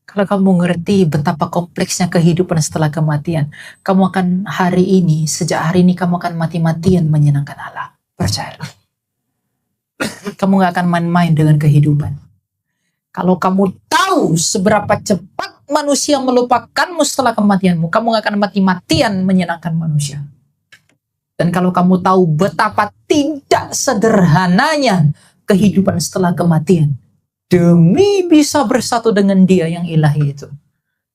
Kalau kamu ngerti betapa kompleksnya kehidupan setelah kematian, kamu akan sejak hari ini kamu akan mati-matian menyenangkan Allah. Percaya. Kamu gak akan main-main dengan kehidupan. Kalau kamu tahu seberapa cepat manusia melupakanmu setelah kematianmu, kamu gak akan mati-matian menyenangkan manusia. Dan kalau kamu tahu betapa tidak sederhananya kehidupan setelah kematian, demi bisa bersatu dengan Dia yang ilahi itu,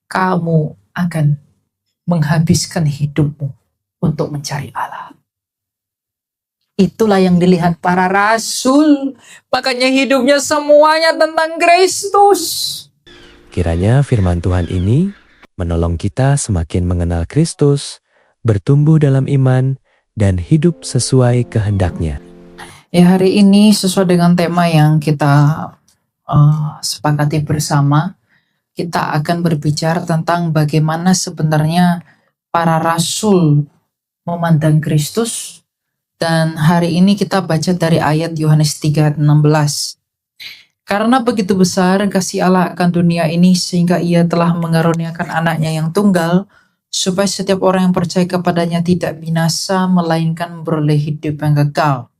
kamu akan menghabiskan hidupmu untuk mencari Allah. Itulah yang dilihat para rasul. Makanya hidupnya semuanya tentang Kristus. Kiranya firman Tuhan ini menolong kita semakin mengenal Kristus, bertumbuh dalam iman, dan hidup sesuai kehendak-Nya. Ya, hari ini sesuai dengan tema yang kita sepakati bersama, kita akan berbicara tentang bagaimana sebenarnya para rasul memandang Kristus. Dan hari ini kita baca dari ayat Yohanes 3:16. Karena begitu besar kasih Allah akan dunia ini sehingga Ia telah mengaruniakan anaknya yang tunggal, supaya setiap orang yang percaya kepadanya tidak binasa, melainkan beroleh hidup yang kekal.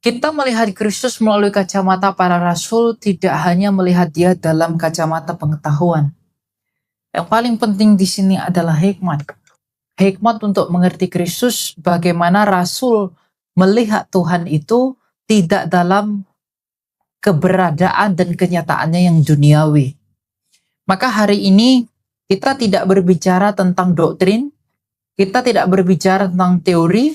Kita melihat Kristus melalui kacamata para rasul, tidak hanya melihat Dia dalam kacamata pengetahuan. Yang paling penting di sini adalah hikmat. Hikmat untuk mengerti Kristus, bagaimana rasul melihat Tuhan itu tidak dalam keberadaan dan kenyataannya yang duniawi. Maka hari ini kita tidak berbicara tentang doktrin, kita tidak berbicara tentang teori,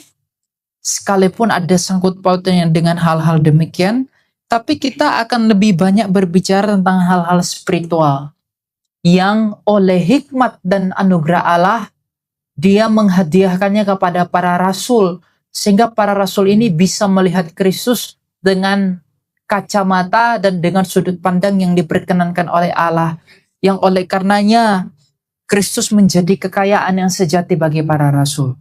sekalipun ada sangkut pautnya dengan hal-hal demikian, tapi kita akan lebih banyak berbicara tentang hal-hal spiritual yang oleh hikmat dan anugerah Allah Dia menghadiahkannya kepada para rasul, sehingga para rasul ini bisa melihat Kristus dengan kacamata dan dengan sudut pandang yang diperkenankan oleh Allah, yang oleh karenanya Kristus menjadi kekayaan yang sejati bagi para rasul.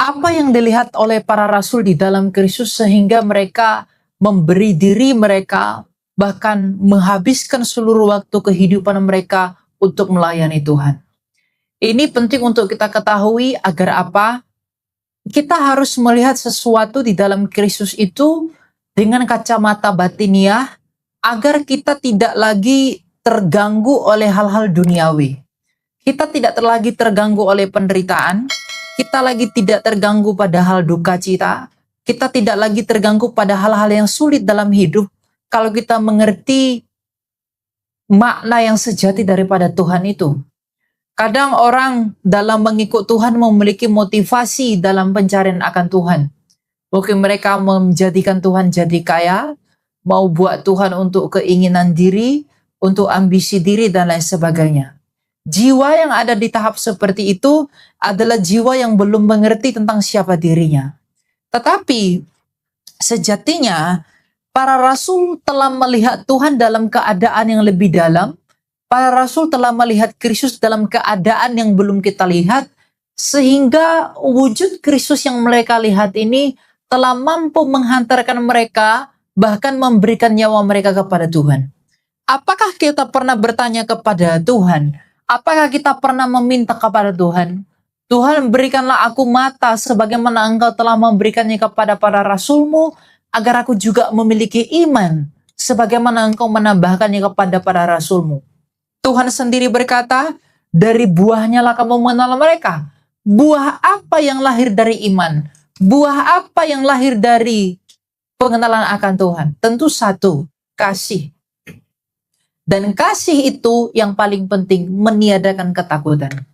Apa yang dilihat oleh para rasul di dalam Kristus sehingga mereka memberi diri mereka, bahkan menghabiskan seluruh waktu kehidupan mereka untuk melayani Tuhan. Ini penting untuk kita ketahui agar apa? Kita harus melihat sesuatu di dalam Kristus itu dengan kacamata batiniah agar kita tidak lagi terganggu oleh hal-hal duniawi. Kita tidak lagi terganggu oleh penderitaan, kita lagi tidak terganggu pada hal duka cita, kita tidak lagi terganggu pada hal-hal yang sulit dalam hidup kalau kita mengerti makna yang sejati daripada Tuhan itu. Kadang orang dalam mengikut Tuhan memiliki motivasi dalam pencarian akan Tuhan. Mungkin mereka menjadikan Tuhan jadi kaya, mau buat Tuhan untuk keinginan diri, untuk ambisi diri dan lain sebagainya. Jiwa yang ada di tahap seperti itu adalah jiwa yang belum mengerti tentang siapa dirinya. Tetapi sejatinya para rasul telah melihat Tuhan dalam keadaan yang lebih dalam. Para rasul telah melihat Kristus dalam keadaan yang belum kita lihat, sehingga wujud Kristus yang mereka lihat ini telah mampu menghantarkan mereka, bahkan memberikan nyawa mereka kepada Tuhan. Apakah kita pernah bertanya kepada Tuhan? Apakah kita pernah meminta kepada Tuhan? Tuhan, berikanlah aku mata sebagaimana Engkau telah memberikannya kepada para rasul-Mu, agar aku juga memiliki iman sebagaimana Engkau menambahkannya kepada para rasul-Mu. Tuhan sendiri berkata, dari buahnya lah kamu mengenal mereka. Buah apa yang lahir dari iman? Buah apa yang lahir dari pengenalan akan Tuhan? Tentu satu, kasih. Dan kasih itu yang paling penting, meniadakan ketakutan.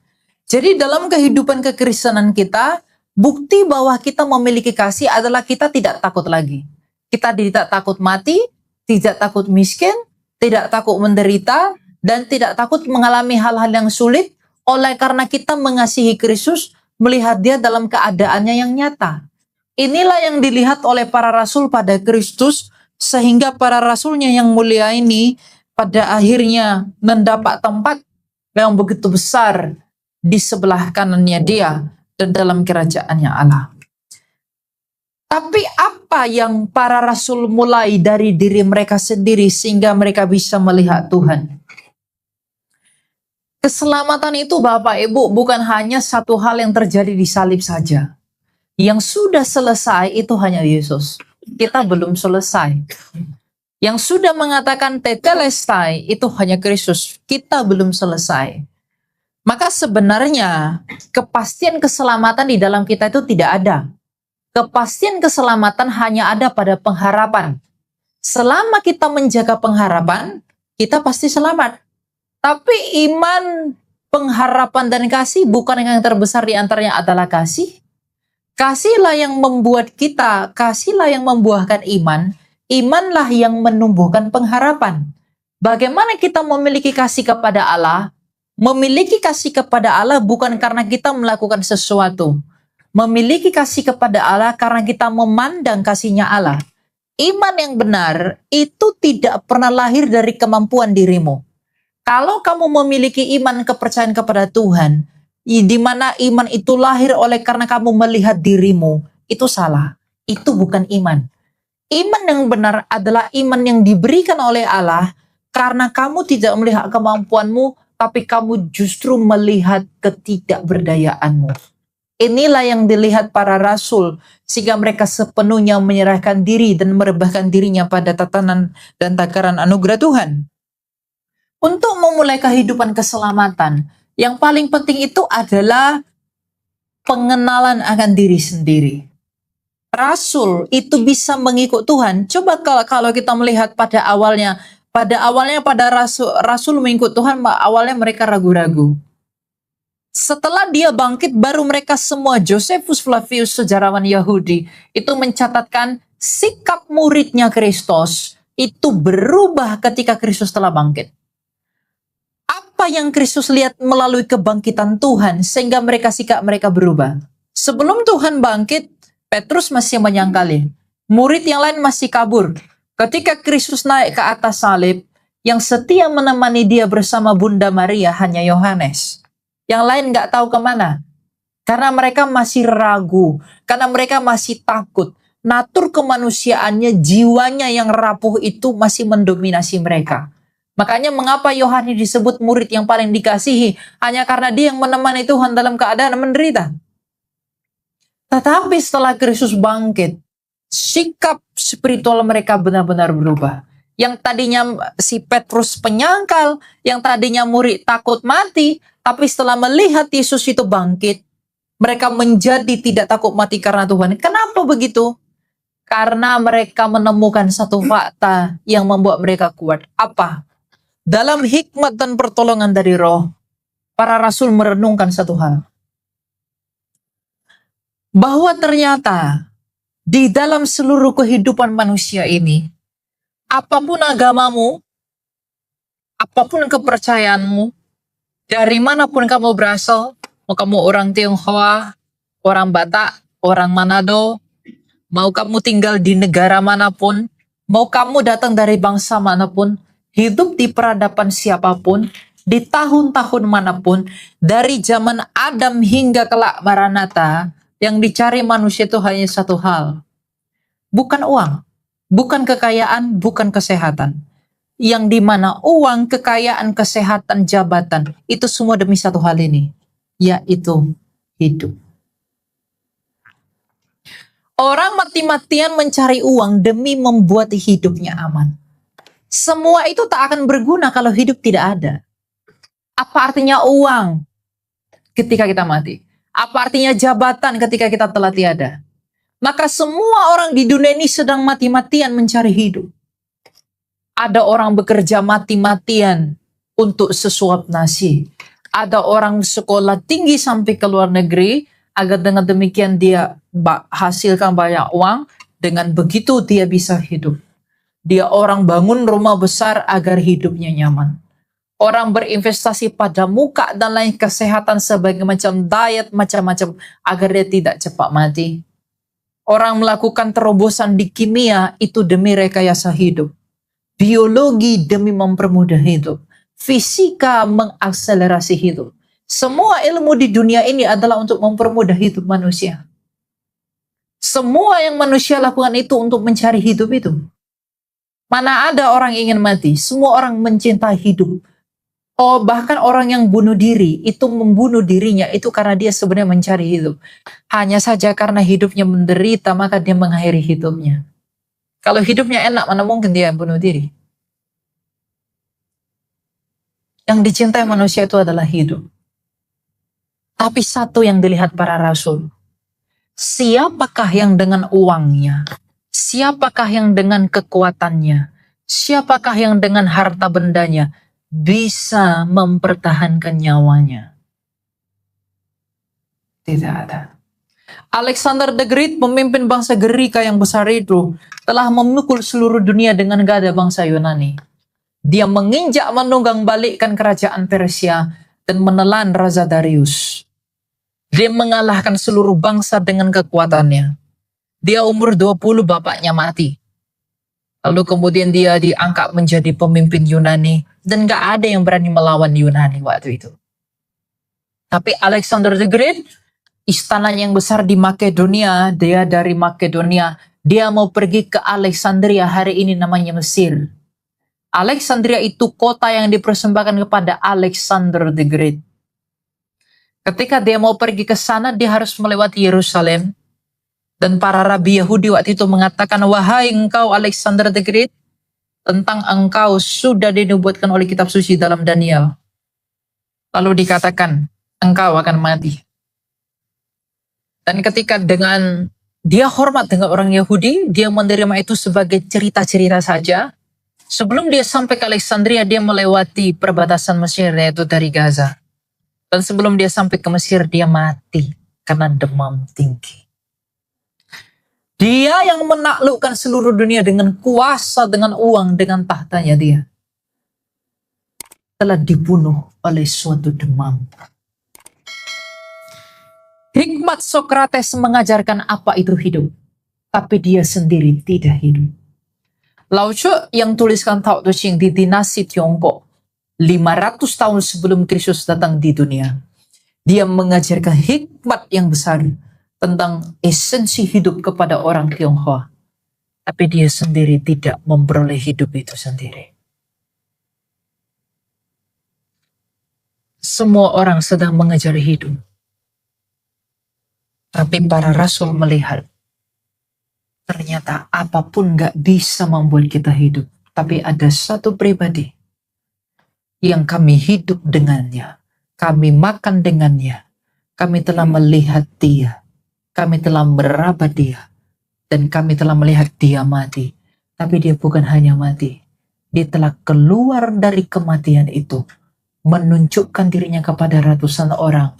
Jadi dalam kehidupan kekristenan kita, bukti bahwa kita memiliki kasih adalah kita tidak takut lagi. Kita tidak takut mati, tidak takut miskin, tidak takut menderita, dan tidak takut mengalami hal-hal yang sulit oleh karena kita mengasihi Kristus, melihat Dia dalam keadaannya yang nyata. Inilah yang dilihat oleh para rasul pada Kristus, sehingga para rasulnya yang mulia ini pada akhirnya mendapat tempat yang begitu besar di sebelah kanannya Dia dan dalam kerajaannya Allah. Tapi apa yang para rasul mulai dari diri mereka sendiri sehingga mereka bisa melihat Tuhan? Keselamatan itu Bapak Ibu bukan hanya satu hal yang terjadi di salib saja. Yang sudah selesai itu hanya Yesus. Kita belum selesai. Yang sudah mengatakan tetelestai itu hanya Kristus. Kita belum selesai. Maka sebenarnya kepastian keselamatan di dalam kita itu tidak ada. Kepastian keselamatan hanya ada pada pengharapan. Selama kita menjaga pengharapan, kita pasti selamat. Tapi iman, pengharapan, dan kasih bukan yang terbesar di antaranya adalah kasih. Kasihlah yang membuat kita, kasihlah yang membuahkan iman, imanlah yang menumbuhkan pengharapan. Bagaimana kita memiliki kasih kepada Allah? Memiliki kasih kepada Allah bukan karena kita melakukan sesuatu. Memiliki kasih kepada Allah karena kita memandang kasihnya Allah. Iman yang benar itu tidak pernah lahir dari kemampuan dirimu. Kalau kamu memiliki iman kepercayaan kepada Tuhan, di mana iman itu lahir oleh karena kamu melihat dirimu, itu salah. Itu bukan iman. Iman yang benar adalah iman yang diberikan oleh Allah karena kamu tidak melihat kemampuanmu, tapi kamu justru melihat ketidakberdayaanmu. Inilah yang dilihat para rasul, sehingga mereka sepenuhnya menyerahkan diri dan merebahkan dirinya pada tatanan dan takaran anugerah Tuhan. Untuk memulai kehidupan keselamatan, yang paling penting itu adalah pengenalan akan diri sendiri. Rasul itu bisa mengikut Tuhan. Coba kalau kita melihat pada awalnya pada rasul mengikut Tuhan, awalnya mereka ragu-ragu. Setelah dia bangkit, baru mereka semua, Josephus Flavius, sejarawan Yahudi, itu mencatatkan sikap muridnya Kristus itu berubah ketika Kristus telah bangkit. Apa yang Kristus lihat melalui kebangkitan Tuhan sehingga sikap mereka berubah. Sebelum Tuhan bangkit, Petrus masih menyangkali. Murid yang lain masih kabur. Ketika Kristus naik ke atas salib, yang setia menemani dia bersama Bunda Maria hanya Yohanes. Yang lain nggak tahu kemana. Karena mereka masih ragu. Karena mereka masih takut. Natur kemanusiaannya, jiwanya yang rapuh itu masih mendominasi mereka. Makanya mengapa Yohanes disebut murid yang paling dikasihi? Hanya karena dia yang menemani Tuhan dalam keadaan menderita. Tetapi setelah Kristus bangkit, sikap spiritual mereka benar-benar berubah. Yang tadinya si Petrus penyangkal, yang tadinya murid takut mati, tapi setelah melihat Yesus itu bangkit, mereka menjadi tidak takut mati karena Tuhan. Kenapa begitu? Karena mereka menemukan satu fakta yang membuat mereka kuat. Apa? Dalam hikmat dan pertolongan dari Roh, para rasul merenungkan satu hal. Bahwa ternyata di dalam seluruh kehidupan manusia ini, apapun agamamu, apapun kepercayaanmu, dari manapun kamu berasal, mau kamu orang Tionghoa, orang Batak, orang Manado, mau kamu tinggal di negara manapun, mau kamu datang dari bangsa manapun, hidup di peradaban siapapun, di tahun-tahun manapun, dari zaman Adam hingga kelak Maranatha, yang dicari manusia itu hanya satu hal. Bukan uang, bukan kekayaan, bukan kesehatan. Yang dimana uang, kekayaan, kesehatan, jabatan, itu semua demi satu hal ini, yaitu hidup. Orang mati-matian mencari uang demi membuat hidupnya aman. Semua itu tak akan berguna kalau hidup tidak ada. Apa artinya uang ketika kita mati? Apa artinya jabatan ketika kita telah tiada? Maka semua orang di dunia ini sedang mati-matian mencari hidup. Ada orang bekerja mati-matian untuk sesuap nasi. Ada orang sekolah tinggi sampai ke luar negeri, agar dengan demikian dia hasilkan banyak uang, dengan begitu dia bisa hidup. Dia orang bangun rumah besar agar hidupnya nyaman. Orang berinvestasi pada muka dan lain kesehatan sebagai macam diet, macam-macam, agar dia tidak cepat mati. Orang melakukan terobosan di kimia itu demi rekayasa hidup. Biologi demi mempermudah hidup. Fisika mengakselerasi hidup. Semua ilmu di dunia ini adalah untuk mempermudah hidup manusia. Semua yang manusia lakukan itu untuk mencari hidup itu. Mana ada orang ingin mati? Semua orang mencintai hidup. Oh, bahkan orang yang bunuh diri, itu membunuh dirinya, itu karena dia sebenarnya mencari hidup. Hanya saja karena hidupnya menderita, maka dia mengakhiri hidupnya. Kalau hidupnya enak, mana mungkin dia bunuh diri? Yang dicintai manusia itu adalah hidup. Tapi satu yang dilihat para rasul, siapakah yang dengan uangnya? Siapakah yang dengan kekuatannya? Siapakah yang dengan harta bendanya bisa mempertahankan nyawanya? Tidak ada. Alexander the Great, pemimpin bangsa Gerika yang besar itu, telah memukul seluruh dunia dengan gada bangsa Yunani. Dia menginjak menunggang balikkan kerajaan Persia dan menelan Raja Darius. Dia mengalahkan seluruh bangsa dengan kekuatannya. Dia umur 20 bapaknya mati. Lalu kemudian dia diangkat menjadi pemimpin Yunani. Dan gak ada yang berani melawan Yunani waktu itu. Tapi Alexander the Great, istana yang besar di Makedonia, dia dari Makedonia, dia mau pergi ke Alexandria, hari ini namanya Mesir. Alexandria itu kota yang dipersembahkan kepada Alexander the Great. Ketika dia mau pergi ke sana, dia harus melewati Yerusalem. Dan para rabi Yahudi waktu itu mengatakan, wahai engkau Alexander the Great, tentang engkau sudah dinubuatkan oleh kitab suci dalam Daniel. Lalu dikatakan, engkau akan mati. Dan ketika dengan dia hormat dengan orang Yahudi, dia menerima itu sebagai cerita-cerita saja. Sebelum dia sampai ke Alexandria, dia melewati perbatasan Mesir, yaitu dari Gaza. Dan sebelum dia sampai ke Mesir, dia mati karena demam tinggi. Dia yang menaklukkan seluruh dunia dengan kuasa, dengan uang, dengan tahtanya dia. Telah dibunuh oleh suatu demam. Hikmat Sokrates mengajarkan apa itu hidup. Tapi dia sendiri tidak hidup. Lao Tzu yang tuliskan Tao Te Ching di dinasti Tiongkok 500 tahun sebelum Kristus datang di dunia. Dia mengajarkan hikmat yang besar tentang esensi hidup kepada orang Tionghoa. Tapi dia sendiri tidak memperoleh hidup itu sendiri. Semua orang sedang mengejar hidup. Tapi para rasul melihat, ternyata apapun gak bisa membuat kita hidup. Tapi ada satu pribadi yang kami hidup dengannya. Kami makan dengannya. Kami telah melihat dia. Kami telah meraba dia. Dan kami telah melihat dia mati. Tapi dia bukan hanya mati. Dia telah keluar dari kematian itu. Menunjukkan dirinya kepada ratusan orang.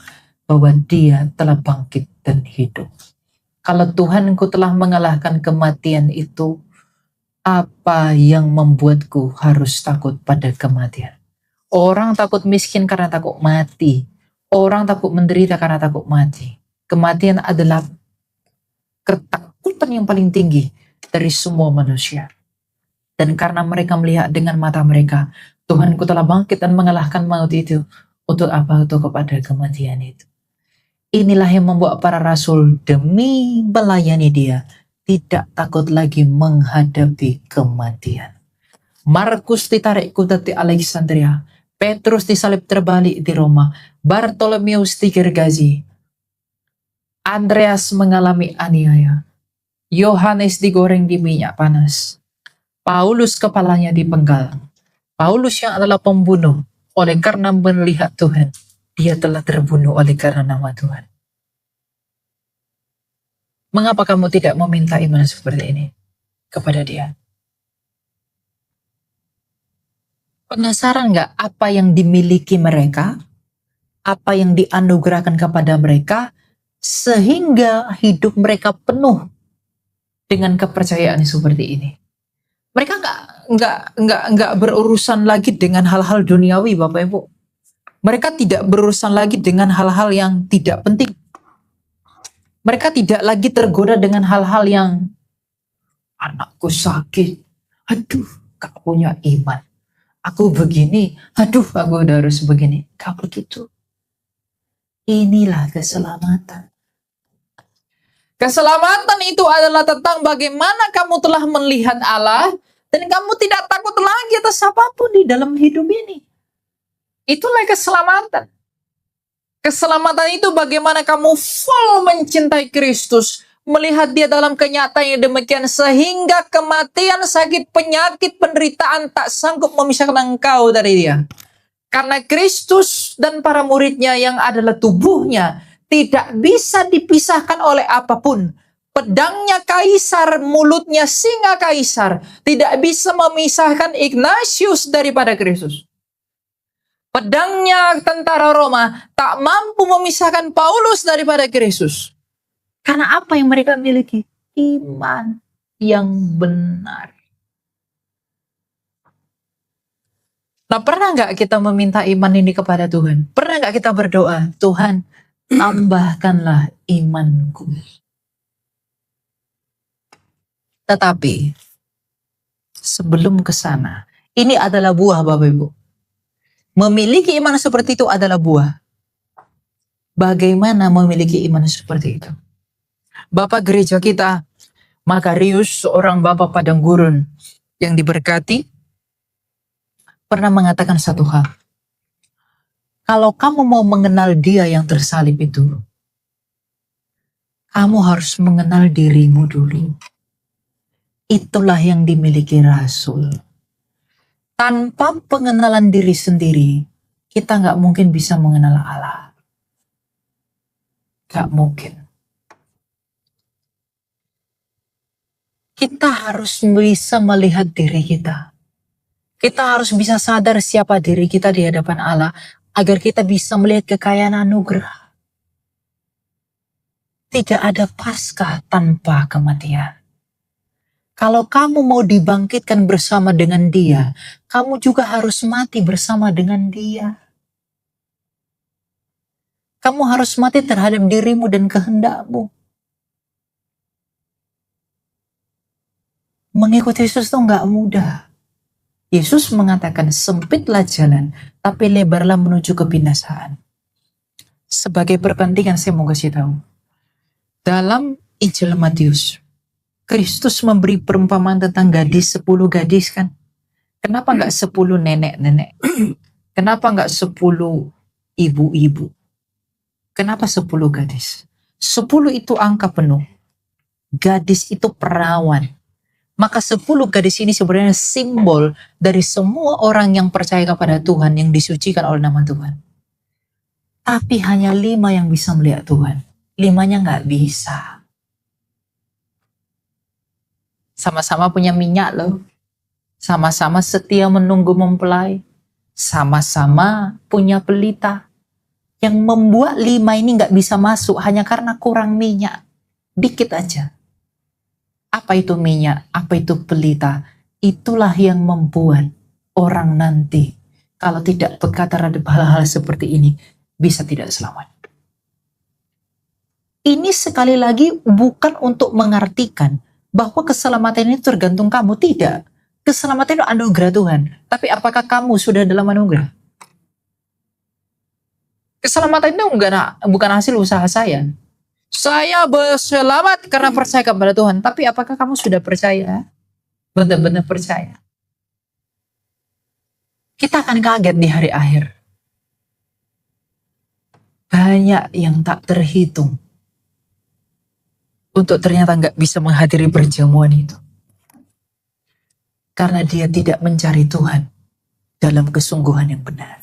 Bahwa dia telah bangkit dan hidup. Kalau Tuhanku telah mengalahkan kematian itu, apa yang membuatku harus takut pada kematian? Orang takut miskin karena takut mati. Orang takut menderita karena takut mati. Kematian adalah ketakutan yang paling tinggi dari semua manusia. Dan karena mereka melihat dengan mata mereka, Tuhanku telah bangkit dan mengalahkan maut itu. Untuk apa? Untuk kepada kematian itu. Inilah yang membuat para rasul demi melayani dia tidak takut lagi menghadapi kematian. Markus ditarik kuda di Alexandria, Petrus disalib terbalik di Roma, Bartolomeus digergaji, Andreas mengalami aniaya, Yohanes digoreng di minyak panas, Paulus kepalanya dipenggal. Paulus yang adalah pembunuh, oleh karena melihat Tuhan, dia telah terbunuh oleh karena nama Tuhan. Mengapa kamu tidak meminta iman seperti ini kepada dia? Penasaran nggak apa yang dimiliki mereka? Apa yang dianugerahkan kepada mereka? Sehingga hidup mereka penuh dengan kepercayaan seperti ini. Mereka nggak berurusan lagi dengan hal-hal duniawi, Bapak Ibu. Mereka tidak berurusan lagi dengan hal-hal yang tidak penting. Mereka tidak lagi tergoda dengan hal-hal yang anakku sakit, aduh gak punya iman. Aku begini, aduh aku udah harus begini. Gak begitu. Inilah keselamatan. Keselamatan itu adalah tentang bagaimana kamu telah melihat Allah dan kamu tidak takut lagi atas apapun di dalam hidup ini. Itulah keselamatan. Keselamatan itu bagaimana kamu full mencintai Kristus, melihat dia dalam kenyataan yang demikian sehingga kematian, sakit, penyakit, penderitaan tak sanggup memisahkan engkau dari dia. Karena Kristus dan para muridnya yang adalah tubuhnya tidak bisa dipisahkan oleh apapun. Pedangnya kaisar, mulutnya singa kaisar, tidak bisa memisahkan Ignatius daripada Kristus. Pedangnya tentara Roma tak mampu memisahkan Paulus daripada Kristus. Karena apa yang mereka miliki? Iman yang benar. Nah, pernah nggak kita meminta iman ini kepada Tuhan? Pernah nggak kita berdoa, Tuhan, tambahkanlah imanku. Tetapi, sebelum ke sana, ini adalah buah, Bapak Ibu. Memiliki iman seperti itu adalah buah. Bagaimana memiliki iman seperti itu? Bapak gereja kita, Makarius, seorang bapak padang gurun yang diberkati, pernah mengatakan satu hal. Kalau kamu mau mengenal dia yang tersalib itu, kamu harus mengenal dirimu dulu. Itulah yang dimiliki Rasul. Tanpa pengenalan diri sendiri, kita nggak mungkin bisa mengenal Allah. Nggak mungkin. Kita harus bisa melihat diri kita. Kita harus bisa sadar siapa diri kita di hadapan Allah, agar kita bisa melihat kekayaan anugerah. Tidak ada Paskah tanpa kematian. Kalau kamu mau dibangkitkan bersama dengan dia, kamu juga harus mati bersama dengan dia. Kamu harus mati terhadap dirimu dan kehendakmu. Mengikuti Yesus itu nggak mudah. Yesus mengatakan, sempitlah jalan, tapi lebarlah menuju kebinasaan. Sebagai perbandingan saya mau kasih tahu. Dalam Injil Matius, Kristus memberi perumpamaan tentang gadis, 10 gadis kan. Kenapa nggak 10 nenek-nenek? Kenapa nggak 10 ibu-ibu? Kenapa 10 gadis? 10 itu angka penuh. Gadis itu perawan. Maka 10 gadis ini sebenarnya simbol dari semua orang yang percaya kepada Tuhan, yang disucikan oleh nama Tuhan. Tapi hanya 5 yang bisa melihat Tuhan. 5-nya nggak bisa. Sama-sama punya minyak loh. Sama-sama setia menunggu mempelai. Sama-sama punya pelita. Yang membuat 5 ini nggak bisa masuk hanya karena kurang minyak. Dikit aja. Apa itu minyak? Apa itu pelita? Itulah yang membuat orang nanti, kalau tidak peka terhadap hal-hal seperti ini, bisa tidak selamat. Ini sekali lagi bukan untuk mengartikan bahwa keselamatan ini tergantung kamu. Tidak. Keselamatan itu anugerah Tuhan. Tapi apakah kamu sudah dalam anugerah? Keselamatan itu bukan hasil usaha saya. Saya berselamat karena percaya kepada Tuhan. Tapi apakah kamu sudah percaya? Benar-benar percaya. Kita akan kaget di hari akhir. Banyak yang tak terhitung untuk ternyata nggak bisa menghadiri perjamuan itu. Karena dia tidak mencari Tuhan dalam kesungguhan yang benar.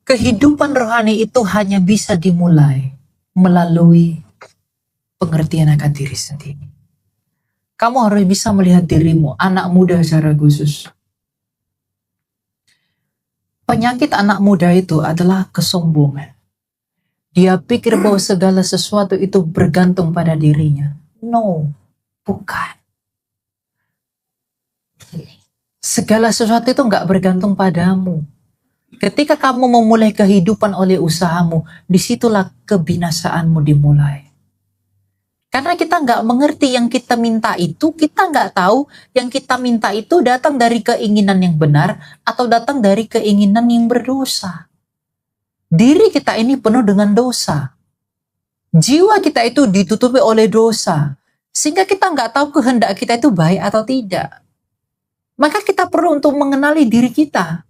Kehidupan rohani itu hanya bisa dimulai melalui pengertian akan diri sendiri. Kamu harus bisa melihat dirimu, anak muda secara khusus. Penyakit anak muda itu adalah kesombongan. Dia pikir bahwa segala sesuatu itu bergantung pada dirinya. No, bukan. Segala sesuatu itu nggak bergantung padamu. Ketika kamu memulai kehidupan oleh usahamu, disitulah kebinasaanmu dimulai. Karena kita nggak mengerti yang kita minta itu, kita nggak tahu yang kita minta itu datang dari keinginan yang benar atau datang dari keinginan yang berdosa. Diri kita ini penuh dengan dosa. Jiwa kita itu ditutupi oleh dosa. Sehingga kita nggak tahu kehendak kita itu baik atau tidak. Maka kita perlu untuk mengenali diri kita.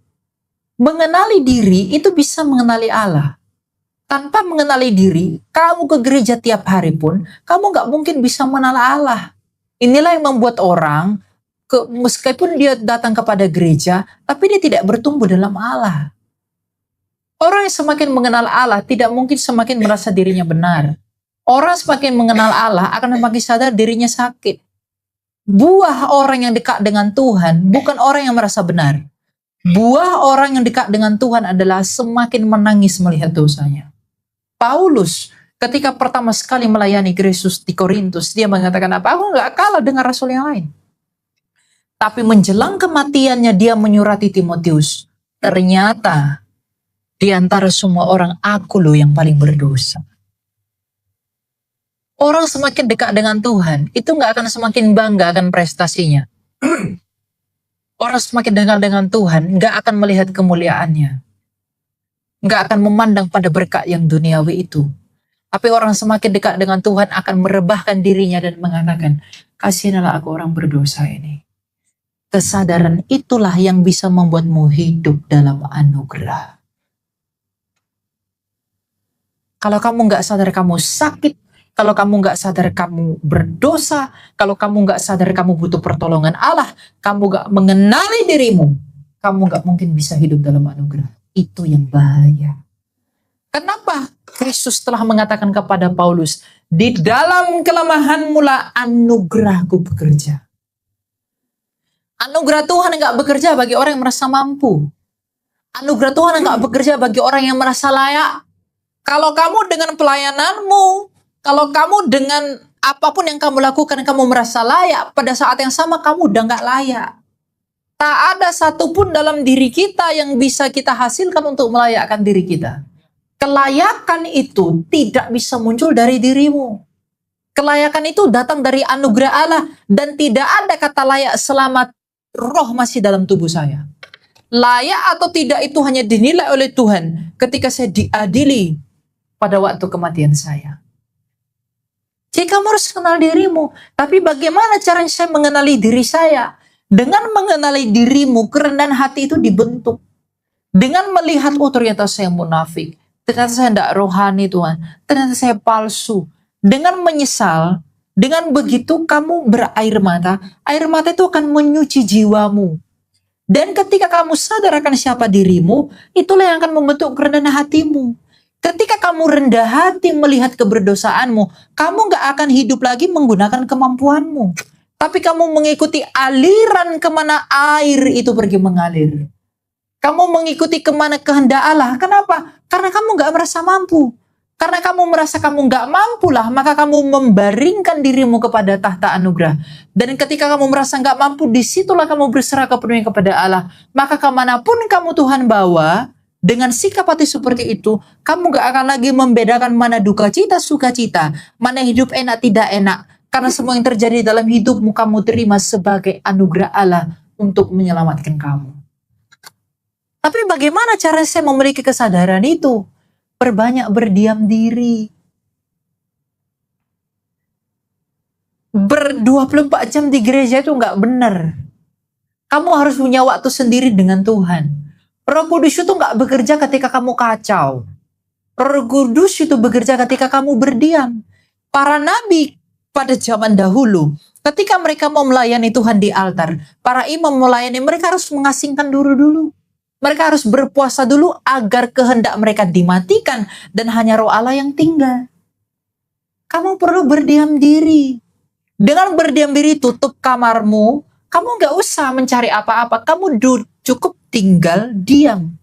Mengenali diri itu bisa mengenali Allah. Tanpa mengenali diri, kamu ke gereja tiap hari pun, kamu nggak mungkin bisa mengenal Allah. Inilah yang membuat orang, meskipun dia datang kepada gereja, tapi dia tidak bertumbuh dalam Allah. Orang yang semakin mengenal Allah tidak mungkin semakin merasa dirinya benar. Orang semakin mengenal Allah akan semakin sadar dirinya sakit. Buah orang yang dekat dengan Tuhan bukan orang yang merasa benar. Buah orang yang dekat dengan Tuhan adalah semakin menangis melihat dosanya. Paulus ketika pertama sekali melayani Kristus di Korintus, dia mengatakan apa? Aku nggak kalah dengan rasul yang lain. Tapi menjelang kematiannya dia menyurati Timotius. Ternyata di antara semua orang, aku loh yang paling berdosa. Orang semakin dekat dengan Tuhan, itu nggak akan semakin bangga akan prestasinya. Orang semakin dekat dengan Tuhan, nggak akan melihat kemuliaannya. Nggak akan memandang pada berkat yang duniawi itu. Tapi orang semakin dekat dengan Tuhan akan merebahkan dirinya dan mengatakan, kasihanlah aku orang berdosa ini. Kesadaran itulah yang bisa membuatmu hidup dalam anugerah. Kalau kamu nggak sadar kamu sakit, kalau kamu nggak sadar kamu berdosa, kalau kamu nggak sadar kamu butuh pertolongan Allah, kamu nggak mengenali dirimu, kamu nggak mungkin bisa hidup dalam anugerah. Itu yang bahaya. Kenapa? Kristus telah mengatakan kepada Paulus, di dalam kelemahan mula anugerahku bekerja. Anugerah Tuhan nggak bekerja bagi orang yang merasa mampu. Anugerah Tuhan nggak bekerja bagi orang yang merasa layak. Kalau kamu dengan pelayananmu, kalau kamu dengan apapun yang kamu lakukan, kamu merasa layak, pada saat yang sama kamu udah nggak layak. Tak ada satupun dalam diri kita yang bisa kita hasilkan untuk melayakkan diri kita. Kelayakan itu tidak bisa muncul dari dirimu. Kelayakan itu datang dari anugerah Allah, dan tidak ada kata layak selama roh masih dalam tubuh saya. Layak atau tidak itu hanya dinilai oleh Tuhan ketika saya diadili pada waktu kematian saya. Jadi kamu harus kenal dirimu. Tapi bagaimana caranya saya mengenali diri saya? Dengan mengenali dirimu, kerendahan hati itu dibentuk. Dengan melihat, oh ternyata saya munafik. Ternyata saya tidak rohani Tuhan. Ternyata saya palsu. Dengan menyesal, dengan begitu kamu berair mata. Air mata itu akan menyuci jiwamu. Dan ketika kamu sadar akan siapa dirimu, itulah yang akan membentuk kerendahan hatimu. Ketika kamu rendah hati melihat keberdosaanmu, kamu gak akan hidup lagi menggunakan kemampuanmu. Tapi kamu mengikuti aliran kemana air itu pergi mengalir. Kamu mengikuti kemana kehendak Allah. Kenapa? Karena kamu gak merasa mampu. Karena kamu merasa kamu gak mampu lah, maka kamu membaringkan dirimu kepada tahta anugerah. Dan ketika kamu merasa gak mampu, disitulah kamu berserah kepenuhnya kepada Allah. Maka kemanapun kamu Tuhan bawa, dengan sikap hati seperti itu, kamu gak akan lagi membedakan mana duka cita, sukacita, mana hidup enak, tidak enak. Karena semua yang terjadi dalam hidupmu, kamu terima sebagai anugerah Allah untuk menyelamatkan kamu. Tapi bagaimana cara saya memiliki kesadaran itu? Perbanyak berdiam diri. 24 jam di gereja itu gak benar. Kamu harus punya waktu sendiri dengan Tuhan. Roh Kudus itu gak bekerja ketika kamu kacau. Roh Kudus itu bekerja ketika kamu berdiam. Para nabi pada zaman dahulu, ketika mereka mau melayani Tuhan di altar, para imam melayani, mereka harus mengasingkan dulu. Mereka harus berpuasa dulu agar kehendak mereka dimatikan dan hanya roh Allah yang tinggal. Kamu perlu berdiam diri. Dengan berdiam diri, tutup kamarmu. Kamu gak usah mencari apa-apa. Kamu cukup tinggal diam.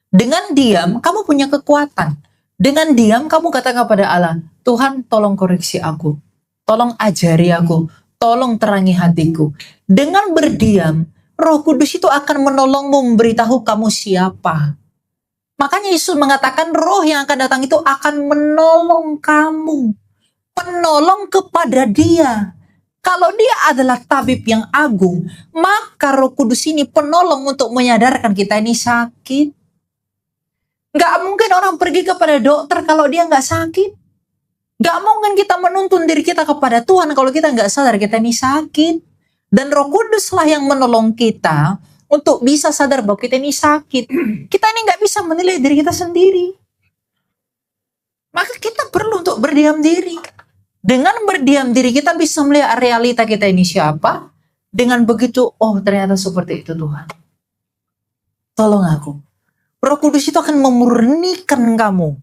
Dengan diam, kamu punya kekuatan. Dengan diam, kamu katakan kepada Allah, Tuhan tolong koreksi aku. Tolong ajari aku. Tolong terangi hatiku. Dengan berdiam, Roh Kudus itu akan menolongmu, memberitahu kamu siapa. Makanya Yesus mengatakan roh yang akan datang itu akan menolong kamu. Penolong kepada Dia. Kalau Dia adalah tabib yang agung, maka Roh Kudus ini penolong untuk menyadarkan kita ini sakit. Nggak mungkin orang pergi kepada dokter kalau dia nggak sakit. Nggak mungkin kita menuntun diri kita kepada Tuhan kalau kita nggak sadar kita ini sakit. Dan Roh Kudus lah yang menolong kita untuk bisa sadar bahwa kita ini sakit. Kita ini nggak bisa menilai diri kita sendiri. Maka kita perlu untuk berdiam diri. Dengan berdiam diri kita bisa melihat realita kita ini siapa. Dengan begitu, oh ternyata seperti itu Tuhan. Tolong aku. Roh Kudus itu akan memurnikan kamu.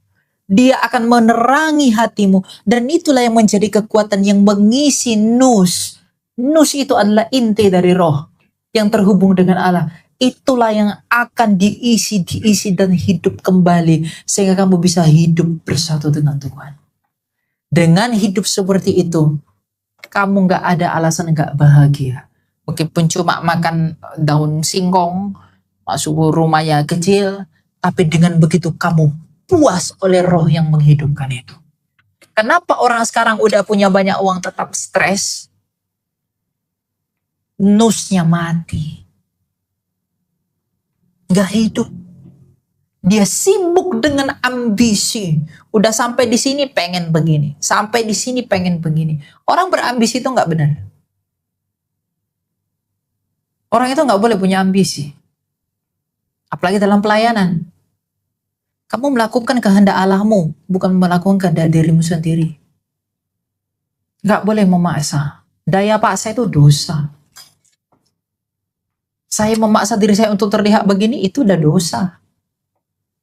Dia akan menerangi hatimu. Dan itulah yang menjadi kekuatan yang mengisi nus. Nus itu adalah inti dari roh yang terhubung dengan Allah. Itulah yang akan diisi dan hidup kembali. Sehingga kamu bisa hidup bersatu dengan Tuhan. Dengan hidup seperti itu, kamu gak ada alasan gak bahagia. Meskipun cuma makan daun singkong, masuk rumahnya kecil, tapi dengan begitu kamu puas oleh roh yang menghidupkan itu. Kenapa orang sekarang udah punya banyak uang tetap stres? Nusnya mati. Gak hidup. Dia sibuk dengan ambisi. Udah sampai di sini pengen begini. Sampai di sini pengen begini. Orang berambisi itu gak benar. Orang itu gak boleh punya ambisi. Apalagi dalam pelayanan. Kamu melakukan kehendak Allahmu, bukan melakukan kehendak dirimu sendiri. Gak boleh memaksa. Daya paksa itu dosa. Saya memaksa diri saya untuk terlihat begini, itu udah dosa.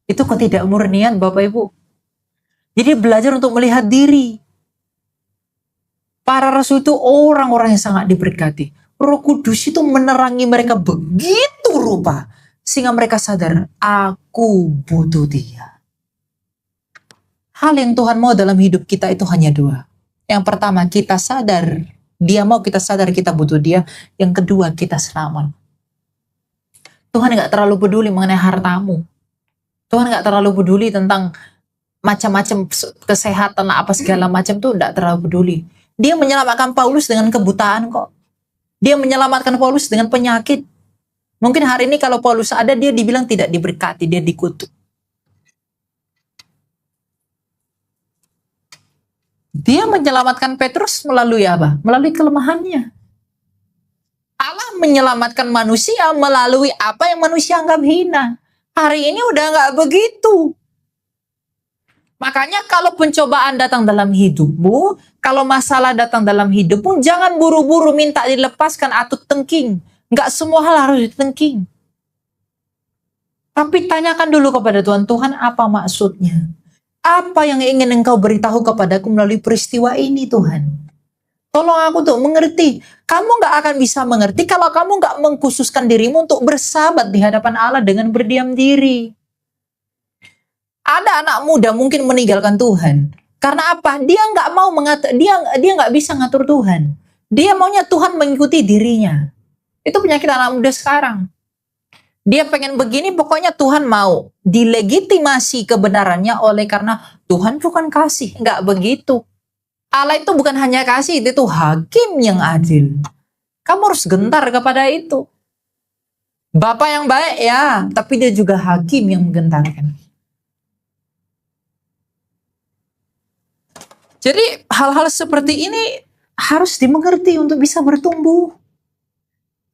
Itu ketidakmurnian Bapak Ibu. Jadi belajar untuk melihat diri. Para rasul itu orang-orang yang sangat diberkati. Roh Kudus itu menerangi mereka begitu rupa. Sehingga mereka sadar, aku butuh dia. Hal yang Tuhan mau dalam hidup kita itu hanya dua. Yang pertama, kita sadar. Dia mau kita sadar kita butuh dia. Yang kedua, kita selamat. Tuhan gak terlalu peduli mengenai hartamu. Tuhan gak terlalu peduli tentang macam-macam kesehatan, apa segala macam tuh gak terlalu peduli. Dia menyelamatkan Paulus dengan kebutaan kok. Dia menyelamatkan Paulus dengan penyakit. Mungkin hari ini kalau Paulus ada, dia dibilang tidak diberkati, dia dikutuk. Dia menyelamatkan Petrus melalui apa? Melalui kelemahannya. Allah menyelamatkan manusia melalui apa yang manusia anggap hina. Hari ini udah nggak begitu. Makanya kalau pencobaan datang dalam hidupmu, kalau masalah datang dalam hidupmu, jangan buru-buru minta dilepaskan atau tengking. Nggak semua hal harus ditengking. Tapi tanyakan dulu kepada Tuhan, Tuhan apa maksudnya? Apa yang ingin engkau beritahu kepadaku melalui peristiwa ini Tuhan? Tolong aku untuk mengerti. Kamu nggak akan bisa mengerti kalau kamu nggak mengkhususkan dirimu untuk bersahabat di hadapan Allah dengan berdiam diri. Ada anak muda mungkin meninggalkan Tuhan. Karena apa? Dia nggak mau mengatur, dia nggak bisa ngatur Tuhan. Dia maunya Tuhan mengikuti dirinya. Itu penyakit anak muda sekarang. Dia pengen begini, pokoknya Tuhan mau dilegitimasi kebenarannya oleh karena Tuhan bukan kasih. Nggak begitu. Allah itu bukan hanya kasih, itu hakim yang adil. Kamu harus gentar kepada itu. Bapak yang baik ya, tapi dia juga hakim yang menggentarkan. Jadi hal-hal seperti ini harus dimengerti untuk bisa bertumbuh.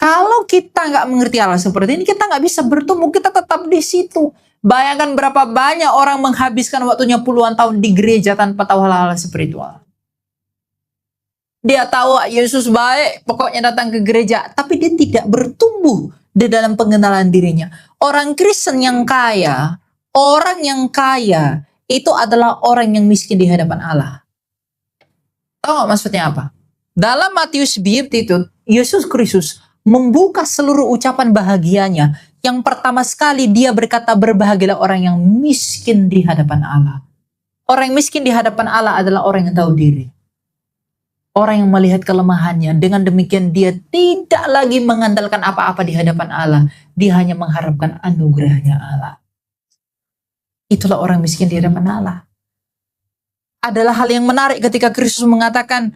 Kalau kita nggak mengerti Allah seperti ini, kita nggak bisa bertumbuh, kita tetap di situ. Bayangkan berapa banyak orang menghabiskan waktunya puluhan tahun di gereja tanpa tahu hal-hal spiritual. Dia tahu Yesus baik, pokoknya datang ke gereja, tapi dia tidak bertumbuh di dalam pengenalan dirinya. Orang Kristen yang kaya, itu adalah orang yang miskin di hadapan Allah. Tahu nggak maksudnya apa? Dalam Matius bab itu, Yesus Kristus membuka seluruh ucapan bahagianya. Yang pertama sekali dia berkata, berbahagialah orang yang miskin di hadapan Allah. Orang yang miskin di hadapan Allah adalah orang yang tahu diri. Orang yang melihat kelemahannya. Dengan demikian dia tidak lagi mengandalkan apa-apa di hadapan Allah. Dia hanya mengharapkan anugerahnya Allah. Itulah orang miskin di hadapan Allah. Adalah hal yang menarik ketika Kristus mengatakan,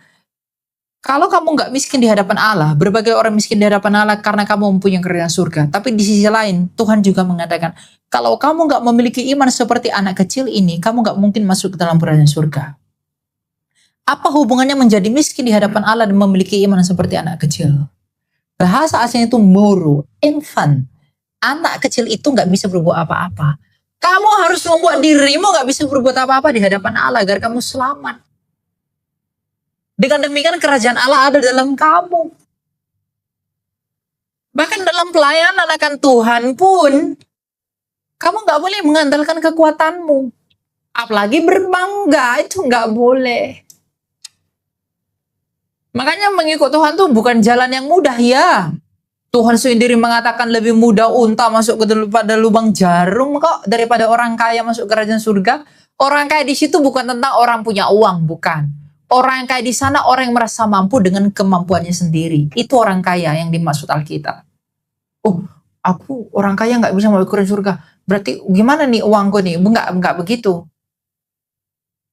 Kalau kamu nggak miskin di hadapan Allah, berbagai orang miskin di hadapan Allah karena kamu mempunyai kerajaan surga. Tapi di sisi lain, Tuhan juga mengatakan, kalau kamu nggak memiliki iman seperti anak kecil ini, kamu nggak mungkin masuk ke dalam kerajaan surga. Apa hubungannya menjadi miskin di hadapan Allah dan memiliki iman seperti anak kecil? Bahasa aslinya itu moro, infant. Anak kecil itu nggak bisa berbuat apa-apa. Kamu harus membuat dirimu nggak bisa berbuat apa-apa di hadapan Allah agar kamu selamat. Dengan demikian kerajaan Allah ada dalam kamu. Bahkan dalam pelayanan akan Tuhan pun, kamu nggak boleh mengandalkan kekuatanmu. Apalagi berbangga, itu nggak boleh. Makanya mengikut Tuhan tuh bukan jalan yang mudah ya. Tuhan sendiri mengatakan lebih mudah unta masuk pada lubang jarum kok daripada orang kaya masuk kerajaan surga. Orang kaya di situ bukan tentang orang punya uang, bukan. Orang yang kaya di sana orang yang merasa mampu dengan kemampuannya sendiri. Itu orang kaya yang dimaksud Alkitab. Oh, aku orang kaya nggak bisa masuk kerajaan surga. Berarti gimana nih uangku nih? Enggak begitu.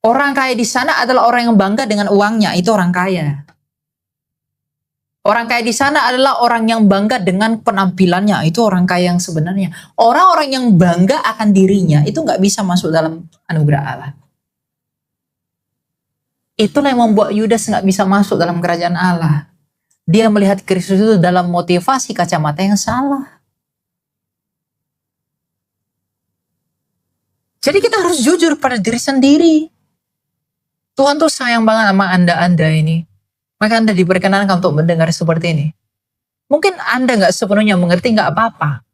Orang kaya di sana adalah orang yang bangga dengan uangnya. Itu orang kaya. Orang kaya di sana adalah orang yang bangga dengan penampilannya. Itu orang kaya yang sebenarnya. Orang-orang yang bangga akan dirinya itu nggak bisa masuk dalam anugerah Allah. Itulah yang membuat Yudas nggak bisa masuk dalam kerajaan Allah. Dia melihat Kristus itu dalam motivasi kacamata yang salah. Jadi kita harus jujur pada diri sendiri. Tuhan tuh sayang banget sama Anda ini. Maka Anda diperkenankan untuk mendengar seperti ini. Mungkin Anda nggak sepenuhnya mengerti, nggak apa-apa.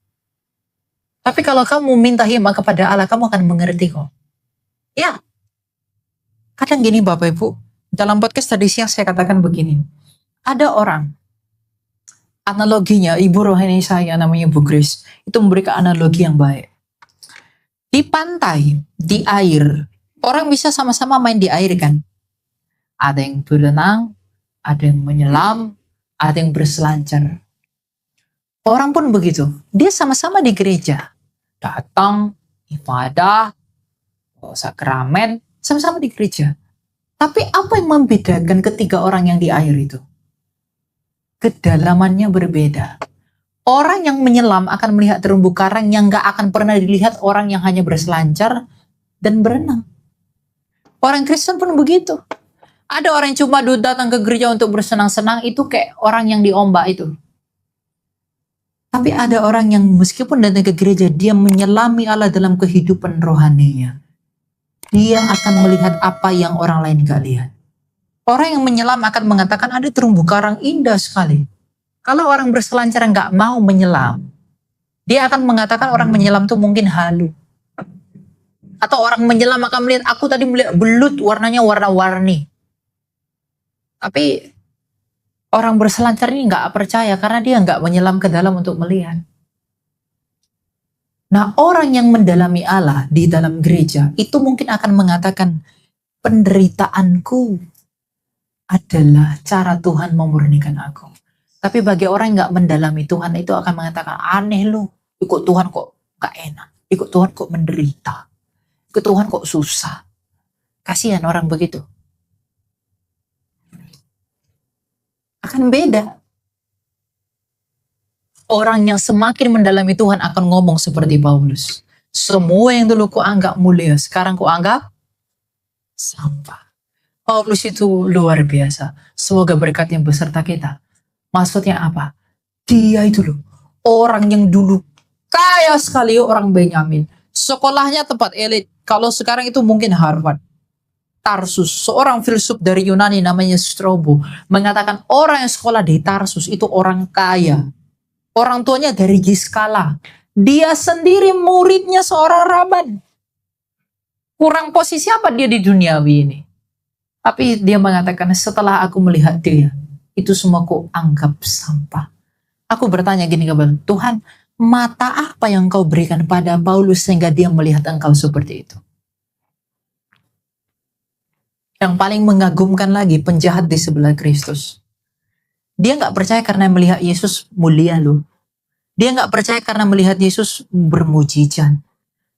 Tapi kalau kamu minta hikmah kepada Allah, kamu akan mengerti kok. Ya. Kadang gini Bapak Ibu, dalam podcast tadi siang saya katakan begini. Ada orang, analoginya ibu rohani saya namanya Bu Grace, itu memberikan analogi yang baik. Di pantai, di air, orang bisa sama-sama main di air kan? Ada yang berenang, ada yang menyelam, ada yang berselancar. Orang pun begitu, dia sama-sama di gereja. Datang, ibadah, sakramen, sama-sama di gereja. Tapi apa yang membedakan ketiga orang yang di air itu? Kedalamannya berbeda. Orang yang menyelam akan melihat terumbu karang yang gak akan pernah dilihat orang yang hanya berselancar dan berenang. Orang Kristen pun begitu. Ada orang yang cuma datang ke gereja untuk bersenang-senang, itu kayak orang yang diombak itu. Tapi ada orang yang meskipun datang ke gereja, dia menyelami Allah dalam kehidupan rohaninya. Dia akan melihat apa yang orang lain gak lihat. Orang yang menyelam akan mengatakan ada terumbu karang indah sekali. Kalau orang berselancar gak mau menyelam, dia akan mengatakan orang menyelam itu mungkin halu. Atau orang menyelam akan melihat, aku tadi melihat belut warnanya warna-warni. Tapi orang berselancar ini gak percaya karena dia gak menyelam ke dalam untuk melihat. Nah, orang yang mendalami Allah di dalam gereja itu mungkin akan mengatakan, penderitaanku adalah cara Tuhan memurnikan aku. Tapi bagi orang yang gak mendalami Tuhan itu akan mengatakan, aneh lu, ikut Tuhan kok gak enak, ikut Tuhan kok menderita, ikut Tuhan kok susah. Kasihan orang begitu. Akan beda. Orang yang semakin mendalami Tuhan akan ngomong seperti Paulus. Semua yang dulu ku anggap mulia, sekarang ku anggap sampah. Paulus itu luar biasa. Semoga berkat yang beserta kita. Maksudnya apa? Dia itu loh, orang yang dulu kaya sekali, orang Benyamin. Sekolahnya tempat elit. Kalau sekarang itu mungkin Harvard. Tarsus, seorang filsuf dari Yunani namanya Strobo, mengatakan orang yang sekolah di Tarsus itu orang kaya. Orang tuanya dari Giskala. Dia sendiri muridnya seorang Raban. Kurang posisi apa dia di duniawi ini? Tapi dia mengatakan setelah aku melihat dia, itu semua ku anggap sampah. Aku bertanya gini kepada Tuhan, mata apa yang kau berikan pada Paulus sehingga dia melihat engkau seperti itu? Yang paling mengagumkan lagi, penjahat di sebelah Kristus. Dia nggak percaya karena melihat Yesus mulia loh. Dia nggak percaya karena melihat Yesus bermujizat.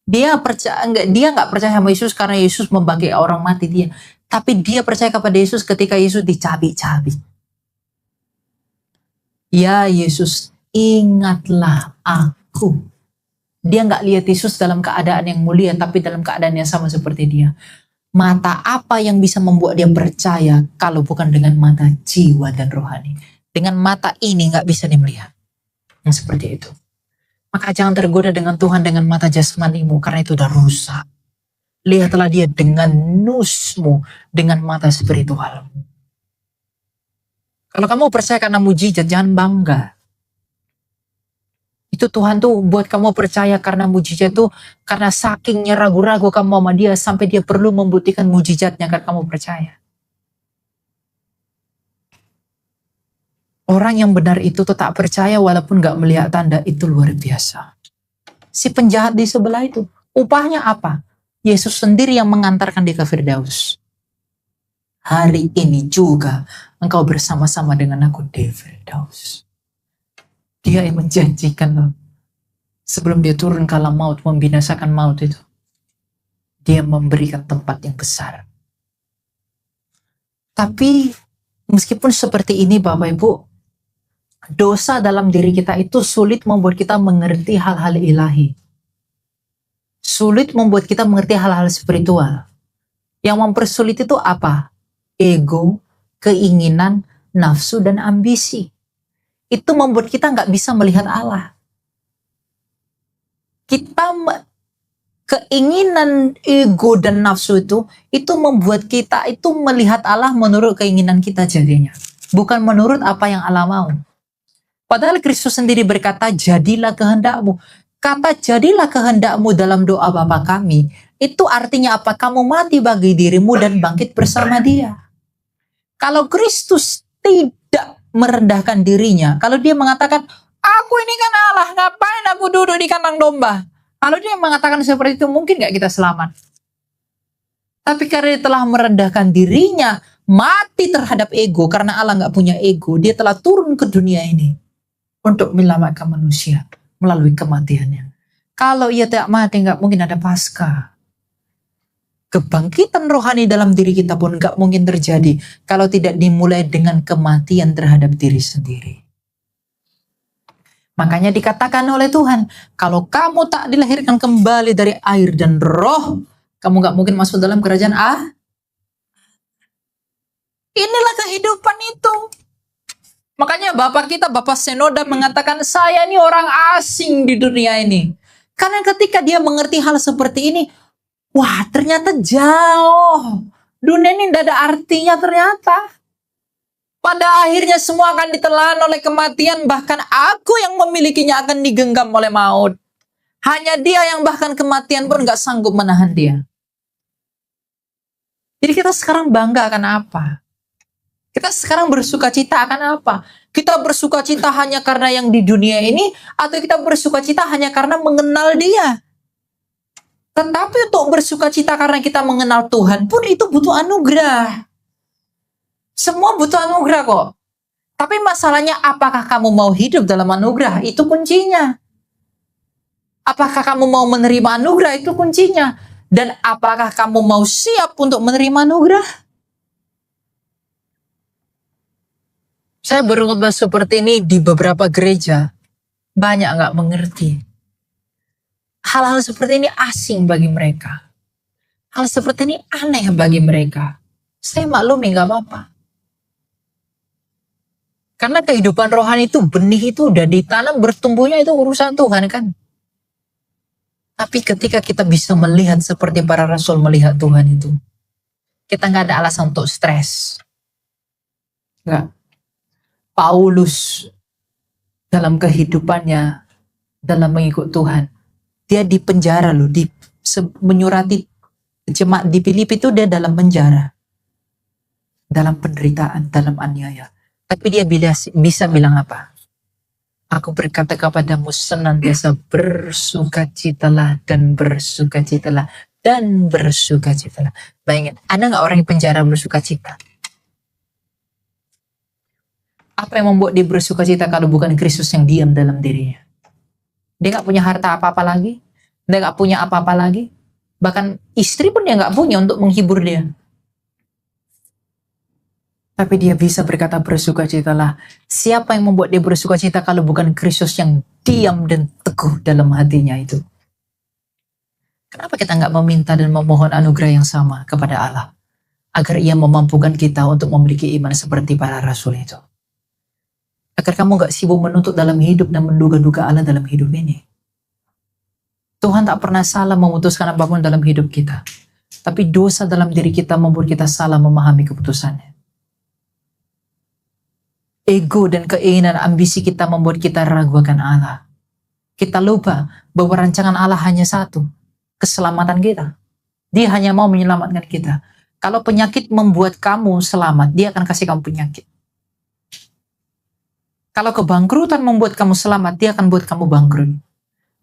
Dia nggak percaya sama Yesus karena Yesus membangkitkan orang mati dia. Tapi dia percaya kepada Yesus ketika Yesus dicabik-cabik. Ya Yesus, ingatlah aku. Dia nggak lihat Yesus dalam keadaan yang mulia, tapi dalam keadaan yang sama seperti dia. Mata apa yang bisa membuat dia percaya kalau bukan dengan mata jiwa dan rohani? Dengan mata ini nggak bisa dia melihat. Yang seperti itu. Maka jangan tergoda dengan Tuhan dengan mata jasmanimu, karena itu udah rusak. Lihatlah dia dengan nusmu, dengan mata spiritual. Kalau kamu percaya karena mujizat, jangan bangga. Itu Tuhan tuh buat kamu percaya karena mujizat itu, karena sakingnya ragu-ragu kamu sama dia, sampai dia perlu membuktikan mujizatnya agar kamu percaya. Orang yang benar itu tetap percaya walaupun gak melihat tanda, itu luar biasa. Si penjahat di sebelah itu, upahnya apa? Yesus sendiri yang mengantarkan dia ke Firdaus. Hari ini juga engkau bersama-sama dengan aku di Firdaus. Dia yang menjanjikan loh. Sebelum dia turun kala maut, membinasakan maut itu. Dia memberikan tempat yang besar. Tapi meskipun seperti ini Bapak Ibu, dosa dalam diri kita itu sulit membuat kita mengerti hal-hal ilahi. Sulit membuat kita mengerti hal-hal spiritual. Yang mempersulit itu apa? Ego, keinginan, nafsu, dan ambisi. Itu membuat kita nggak bisa melihat Allah. Keinginan, ego, dan nafsu itu membuat kita itu melihat Allah menurut keinginan kita jadinya. Bukan menurut apa yang Allah mau. Padahal Kristus sendiri berkata, jadilah kehendakmu. Kata jadilah kehendakmu dalam doa Bapa kami, itu artinya apa? Kamu mati bagi dirimu dan bangkit bersama dia. Kalau Kristus tidak merendahkan dirinya, kalau dia mengatakan, aku ini kan Allah, ngapain aku duduk di kandang domba? Kalau dia mengatakan seperti itu, mungkin gak kita selamat? Tapi karena dia telah merendahkan dirinya, mati terhadap ego, karena Allah gak punya ego, dia telah turun ke dunia ini untuk menyelamatkan manusia melalui kematiannya. Kalau ia tidak mati, gak mungkin ada Paskah. Kebangkitan rohani dalam diri kita pun gak mungkin terjadi kalau tidak dimulai dengan kematian terhadap diri sendiri. Makanya dikatakan oleh Tuhan, kalau kamu tak dilahirkan kembali dari air dan roh, kamu gak mungkin masuk dalam kerajaan Allah. Inilah kehidupan itu. Makanya Bapak kita, Bapak Senoda mengatakan, saya ini orang asing di dunia ini. Karena ketika dia mengerti hal seperti ini, wah ternyata jauh. Dunia ini tidak ada artinya ternyata. Pada akhirnya semua akan ditelan oleh kematian. Bahkan aku yang memilikinya akan digenggam oleh maut. Hanya dia yang bahkan kematian pun gak sanggup menahan dia. Jadi kita sekarang bangga akan apa? Kita sekarang bersuka cita akan apa? Kita bersuka cita hanya karena yang di dunia ini, atau kita bersuka cita hanya karena mengenal dia? Tetapi untuk bersuka cita karena kita mengenal Tuhan pun itu butuh anugerah. Semua butuh anugerah kok. Tapi masalahnya apakah kamu mau hidup dalam anugerah? Itu kuncinya. Apakah kamu mau menerima anugerah? Itu kuncinya. Dan apakah kamu mau siap untuk menerima anugerah? Saya berkhotbah seperti ini di beberapa gereja. Banyak nggak mengerti. Hal-hal seperti ini asing bagi mereka. Hal seperti ini aneh bagi mereka. Saya maklumi nggak apa-apa. Karena kehidupan rohani itu, benih itu udah ditanam, bertumbuhnya itu urusan Tuhan kan. Tapi ketika kita bisa melihat seperti para rasul melihat Tuhan itu, kita nggak ada alasan untuk stres. Nggak. Paulus dalam kehidupannya, dalam mengikut Tuhan, dia di penjara loh, menyurati jemaat di Filipi itu dia dalam penjara, dalam penderitaan, dalam aniaya. Tapi dia bisa bilang apa? Aku berkata kepadamu senantiasa bersukacitalah dan bersukacitalah dan bersukacitalah. Bayangin, ada nggak orang yang penjara bersukacita? Apa yang membuat dia bersukacita kalau bukan Kristus yang diam dalam dirinya? Dia nggak punya harta apa-apa lagi, dia nggak punya apa-apa lagi. Bahkan istri pun dia nggak punya untuk menghibur dia. Tapi dia bisa berkata bersukacitalah. Siapa yang membuat dia bersukacita kalau bukan Kristus yang diam dan teguh dalam hatinya itu? Kenapa kita nggak meminta dan memohon anugerah yang sama kepada Allah? Agar ia memampukan kita untuk memiliki iman seperti para rasul itu. Agar kamu nggak sibuk menuntut dalam hidup dan menduga-duga Allah dalam hidup ini. Tuhan tak pernah salah memutuskan apapun dalam hidup kita. Tapi dosa dalam diri kita membuat kita salah memahami keputusannya. Ego dan keinginan ambisi kita membuat kita ragu akan Allah. Kita lupa bahwa rancangan Allah hanya satu, keselamatan kita. Dia hanya mau menyelamatkan kita. Kalau penyakit membuat kamu selamat, dia akan kasih kamu penyakit. Kalau kebangkrutan membuat kamu selamat, dia akan buat kamu bangkrut.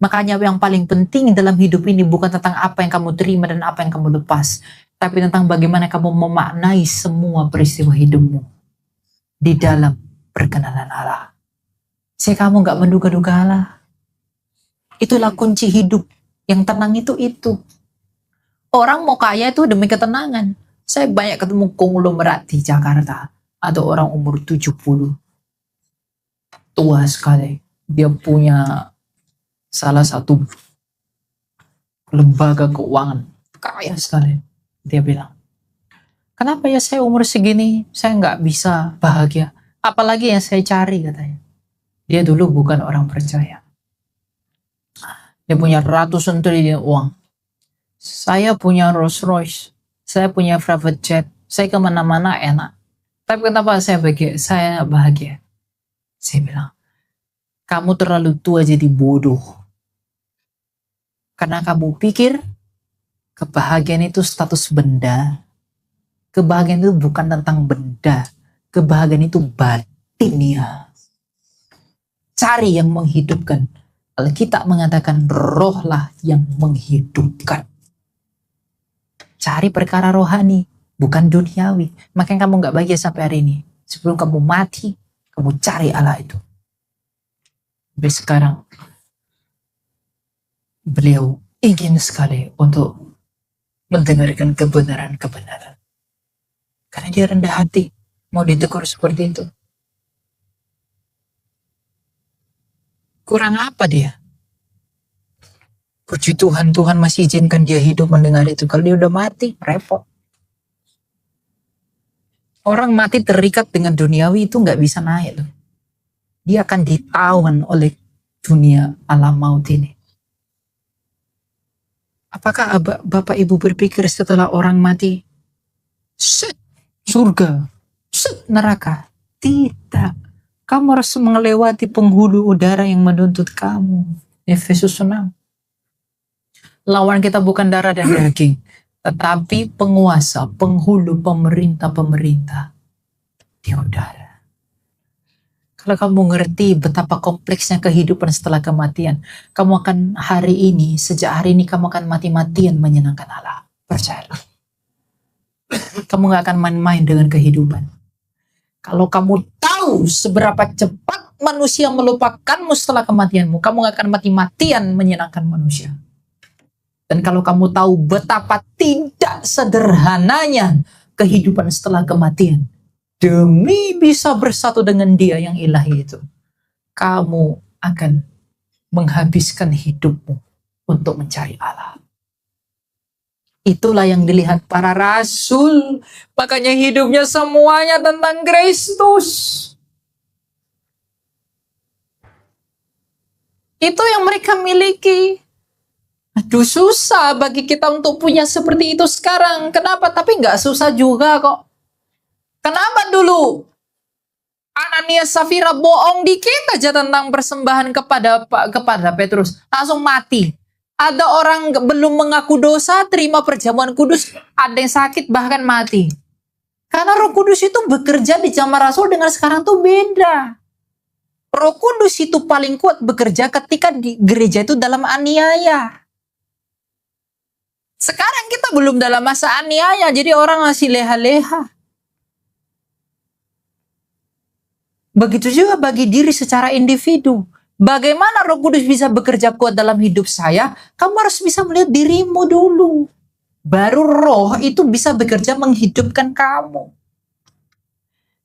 Makanya yang paling penting dalam hidup ini bukan tentang apa yang kamu terima dan apa yang kamu lepas, tapi tentang bagaimana kamu memaknai semua peristiwa hidupmu di dalam perkenanan Allah. Saya kamu gak menduga-duga Allah. Itulah kunci hidup. Yang tenang itu. Orang mau kaya itu demi ketenangan. Saya banyak ketemu konglomerat di Jakarta. Ada orang umur 70. Tua sekali. Dia punya salah satu lembaga keuangan. Kaya sekali. Dia bilang, kenapa ya saya umur segini, saya gak bisa bahagia. Apalagi yang saya cari, katanya. Dia dulu bukan orang percaya. Dia punya ratusan triliun uang. Saya punya Rolls Royce. Saya punya private jet. Saya kemana-mana enak. Tapi kenapa saya bahagia? Saya bilang, kamu terlalu tua jadi bodoh. Karena kamu pikir kebahagiaan itu status benda. Kebahagiaan itu bukan tentang benda. Kebahagiaan itu batinnya. Cari yang menghidupkan. Alkitab mengatakan rohlah yang menghidupkan. Cari perkara rohani, bukan duniawi. Makanya kamu gak bahagia sampai hari ini. Sebelum kamu mati, kamu cari Allah itu. Sampai sekarang, beliau ingin sekali untuk mendengarkan kebenaran-kebenaran. Karena dia rendah hati. Mau ditegur seperti itu. Kurang apa dia? Puji Tuhan, Tuhan masih izinkan dia hidup mendengar itu. Kalau dia udah mati, repot. Orang mati terikat dengan duniawi itu nggak bisa naik loh. Dia akan ditawan oleh dunia alam maut ini. Apakah Bapak Ibu berpikir setelah orang mati, surga, neraka? Tidak. Kamu harus melewati penghulu udara yang menuntut kamu. Efesus 6. Lawan kita bukan darah dan daging, tetapi penguasa, penghulu, pemerintah di udara. Kalau kamu ngerti betapa kompleksnya kehidupan setelah kematian, kamu akan sejak hari ini kamu akan mati-matian menyenangkan Allah. Percayalah. Kamu gak akan main-main dengan kehidupan. Kalau kamu tahu seberapa cepat manusia melupakanmu setelah kematianmu, kamu gak akan mati-matian menyenangkan manusia. Dan kalau kamu tahu betapa tidak sederhananya kehidupan setelah kematian, demi bisa bersatu dengan Dia yang ilahi itu, kamu akan menghabiskan hidupmu untuk mencari Allah. Itulah yang dilihat para rasul. Makanya hidupnya semuanya tentang Kristus. Itu yang mereka miliki. Aduh, susah bagi kita untuk punya seperti itu sekarang. Kenapa? Tapi nggak susah juga kok. Kenapa dulu Ananias Safira bohong dikit aja tentang persembahan kepada Petrus, langsung mati. Ada orang belum mengaku dosa, terima perjamuan kudus, ada yang sakit bahkan mati. Karena Roh Kudus itu bekerja di zaman Rasul dengan sekarang tuh beda. Roh Kudus itu paling kuat bekerja ketika di gereja itu dalam aniaya. Sekarang kita belum dalam masa aniaya, jadi orang masih leha-leha. Begitu juga bagi diri secara individu. Bagaimana Roh Kudus bisa bekerja kuat dalam hidup saya? Kamu harus bisa melihat dirimu dulu. Baru Roh itu bisa bekerja menghidupkan kamu.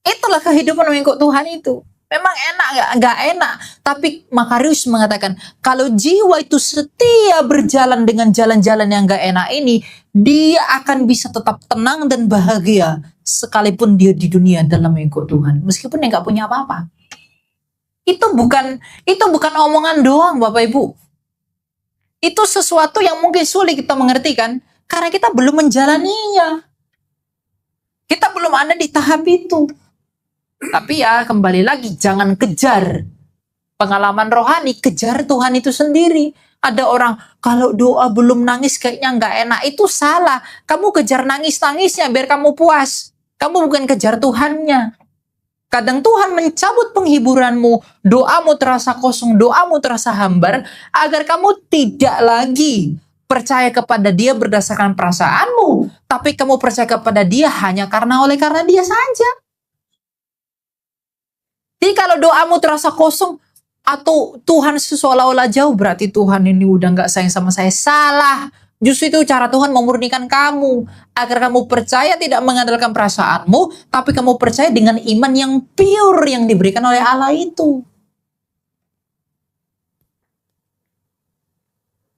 Itulah kehidupan mengikut Tuhan itu. Memang enak nggak enak. Tapi Makarius mengatakan, kalau jiwa itu setia berjalan dengan jalan-jalan yang nggak enak ini, dia akan bisa tetap tenang dan bahagia sekalipun dia di dunia dalam mengikut Tuhan. Meskipun dia nggak punya apa-apa. Itu bukan omongan doang, Bapak Ibu. Itu sesuatu yang mungkin sulit kita mengerti kan, karena kita belum menjalaninya. Kita belum ada di tahap itu. Tapi ya kembali lagi, jangan kejar pengalaman rohani, kejar Tuhan itu sendiri. Ada orang, kalau doa belum nangis kayaknya nggak enak, itu salah. Kamu kejar nangis-nangisnya biar kamu puas. Kamu bukan kejar Tuhannya. Kadang Tuhan mencabut penghiburanmu, doamu terasa kosong, doamu terasa hambar, agar kamu tidak lagi percaya kepada Dia berdasarkan perasaanmu, tapi kamu percaya kepada Dia hanya karena Dia saja. Jadi kalau doamu terasa kosong atau Tuhan seolah-olah jauh, berarti Tuhan ini udah nggak sayang sama saya. Salah. Justru itu cara Tuhan memurnikan kamu agar kamu percaya tidak mengandalkan perasaanmu, tapi kamu percaya dengan iman yang pure yang diberikan oleh Allah itu.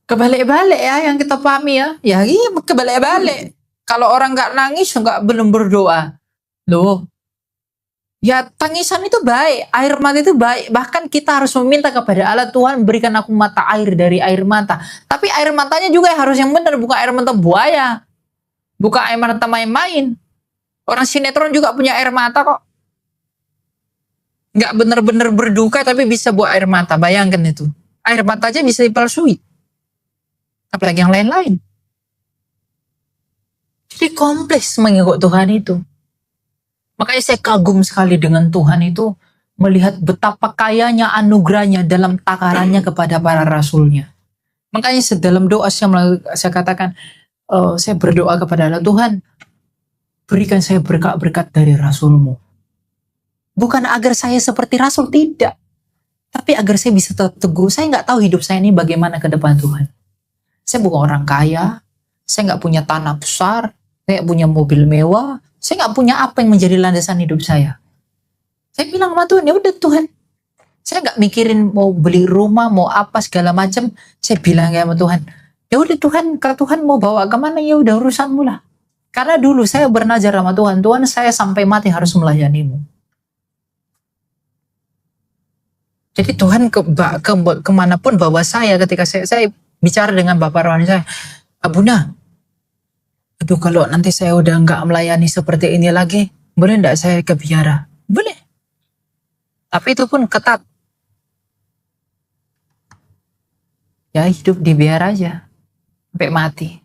Kebalik-balik ya yang kita pahami ya. Ya iya kebalik-balik. Kalau orang nggak nangis belum berdoa. Loh. Ya tangisan itu baik, air mata itu baik. Bahkan kita harus meminta kepada Allah, Tuhan berikan aku mata air dari air mata. Tapi air matanya juga harus yang benar, bukan air mata buaya. Bukan air mata main-main. Orang sinetron juga punya air mata kok. Nggak benar-benar berduka tapi bisa buat air mata, bayangkan itu. Air mata aja bisa dipalsui. Apalagi yang lain-lain. Jadi kompleks mengikut Tuhan itu. Makanya saya kagum sekali dengan Tuhan itu, melihat betapa kayanya anugerahnya dalam takarannya kepada para rasulnya. Makanya sedalam doa saya katakan, saya berdoa kepada Allah, Tuhan berikan saya berkat-berkat dari rasulmu. Bukan agar saya seperti rasul, tidak. Tapi agar saya bisa tetap teguh. Saya nggak tahu hidup saya ini bagaimana ke depan Tuhan. Saya bukan orang kaya, saya nggak punya tanah besar, saya nggak punya mobil mewah, saya nggak punya apa yang menjadi landasan hidup saya. Saya bilang sama Tuhan, ya udah Tuhan. Saya nggak mikirin mau beli rumah, mau apa segala macam. Saya bilang ya sama Tuhan, ya udah Tuhan, kalau Tuhan mau bawa kemana ya udah urusanmu lah. Karena dulu saya bernazar sama Tuhan, Tuhan saya sampai mati harus melayanimu. Jadi Tuhan kemanapun bawa saya ketika saya bicara dengan Bapak rohani saya, Abuna, aduh kalau nanti saya udah nggak melayani seperti ini lagi, boleh nggak saya ke biara? Boleh. Tapi itu pun ketat. Ya hidup di biara aja. Sampai mati.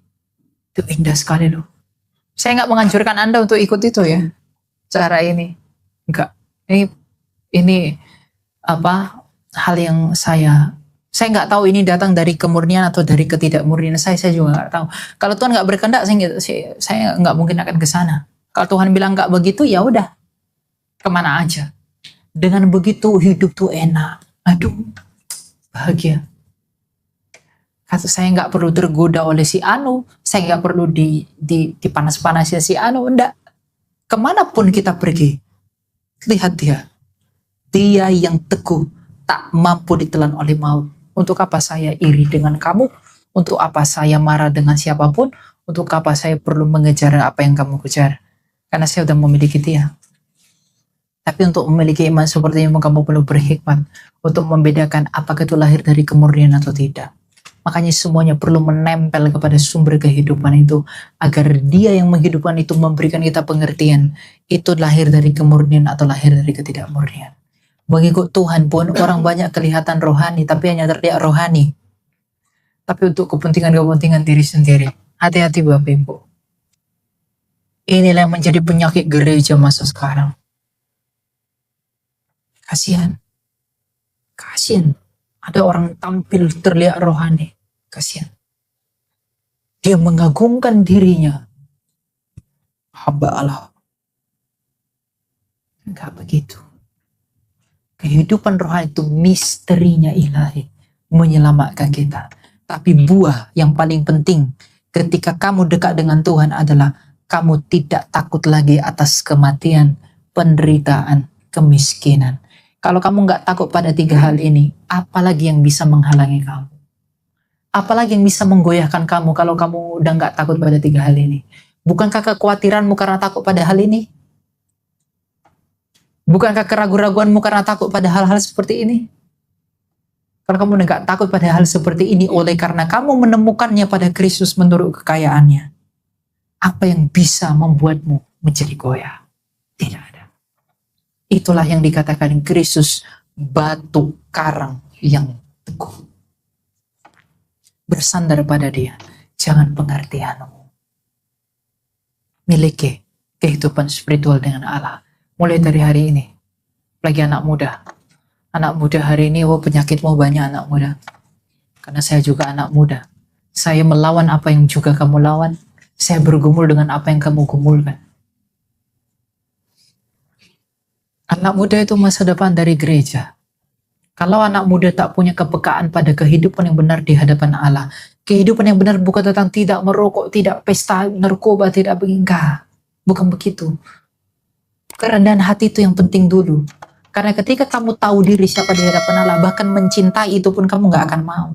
Itu indah sekali loh. Saya nggak menganjurkan Anda untuk ikut itu ya. Cara ini. Enggak. Ini apa hal yang saya nggak tahu ini datang dari kemurnian atau dari ketidakmurnian saya juga nggak tahu. Kalau Tuhan nggak berkehendak, saya nggak mungkin akan ke sana. Kalau Tuhan bilang nggak begitu, ya udah kemana aja. Dengan begitu hidup tuh enak, aduh bahagia. Kata saya nggak perlu tergoda oleh si Anu, saya nggak perlu dipanas-panasin si Anu, enggak. Kemanapun kita pergi, lihat dia yang teguh, tak mampu ditelan oleh maut. Untuk apa saya iri dengan kamu? Untuk apa saya marah dengan siapapun? Untuk apa saya perlu mengejar apa yang kamu kejar? Karena saya sudah memiliki Dia. Tapi untuk memiliki iman seperti ini, kamu perlu berhikmat untuk membedakan apakah itu lahir dari kemurnian atau tidak. Makanya semuanya perlu menempel kepada sumber kehidupan itu, agar Dia yang menghidupkan itu memberikan kita pengertian. Itu lahir dari kemurnian atau lahir dari ketidakmurnian. Mengikut Tuhan pun orang banyak kelihatan rohani, tapi hanya terlihat rohani. Tapi untuk kepentingan-kepentingan diri sendiri. Hati-hati Bapak Ibu. Inilah yang menjadi penyakit gereja masa sekarang. Kasihan. Ada orang tampil terlihat rohani. Kasihan. Dia mengagungkan dirinya. Hamba Allah. Enggak begitu. Kehidupan rohani itu misterinya ilahi, menyelamatkan kita. Tapi buah yang paling penting ketika kamu dekat dengan Tuhan adalah kamu tidak takut lagi atas kematian, penderitaan, kemiskinan. Kalau kamu nggak takut pada 3 hal ini, apalagi yang bisa menghalangi kamu? Apalagi yang bisa menggoyahkan kamu kalau kamu udah nggak takut pada 3 hal ini? Bukankah kekhawatiranmu karena takut pada hal ini? Bukankah keraguan-raguanmu karena takut pada hal-hal seperti ini? Kalau kamu nggak takut pada hal seperti ini oleh karena kamu menemukannya pada Kristus menurut kekayaannya, apa yang bisa membuatmu menjadi goyah? Tidak ada. Itulah yang dikatakan Kristus, batu karang yang teguh. Bersandar pada Dia, jangan pengertianmu. Miliki kehidupan spiritual dengan Allah. Mulai dari hari ini. Lagi anak muda. Anak muda hari ini, penyakitmu banyak anak muda. Karena saya juga anak muda. Saya melawan apa yang juga kamu lawan. Saya bergumul dengan apa yang kamu gumulkan. Anak muda itu masa depan dari gereja. Kalau anak muda tak punya kepekaan pada kehidupan yang benar di hadapan Allah, kehidupan yang benar bukan tentang tidak merokok, tidak pesta narkoba, tidak begingkah. Bukan begitu. Kerendahan hati itu yang penting dulu. Karena ketika kamu tahu diri siapa di hadapan Allah, bahkan mencintai itu pun kamu gak akan mau.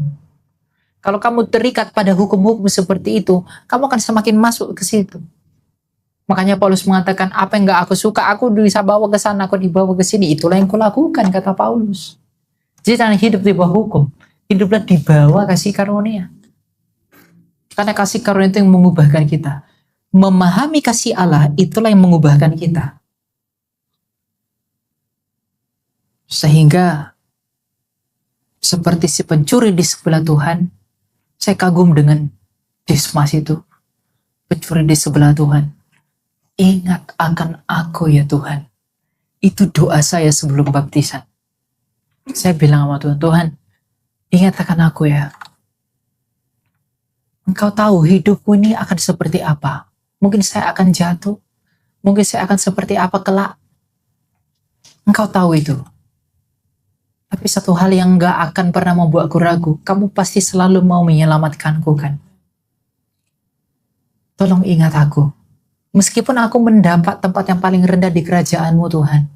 Kalau kamu terikat pada hukum-hukum seperti itu, kamu akan semakin masuk ke situ. Makanya Paulus mengatakan, apa yang gak aku suka, aku bisa bawa ke sana, aku dibawa ke sini. Itulah yang kulakukan, kata Paulus. Jadi jangan hidup di bawah hukum. Hiduplah di bawah kasih karunia. Karena kasih karunia itu yang mengubahkan kita. Memahami kasih Allah, itulah yang mengubahkan kita. Sehingga seperti si pencuri di sebelah Tuhan, saya kagum dengan Dismas itu. Pencuri di sebelah Tuhan. Ingat akan aku ya Tuhan. Itu doa saya sebelum baptisan. Saya bilang sama Tuhan, Tuhan, ingat akan aku ya. Engkau tahu hidupku ini akan seperti apa. Mungkin saya akan jatuh. Mungkin saya akan seperti apa kelak. Engkau tahu itu. Tapi satu hal yang gak akan pernah membuatku ragu, kamu pasti selalu mau menyelamatkanku kan. Tolong ingat aku. Meskipun aku mendapat tempat yang paling rendah di kerajaan-Mu Tuhan,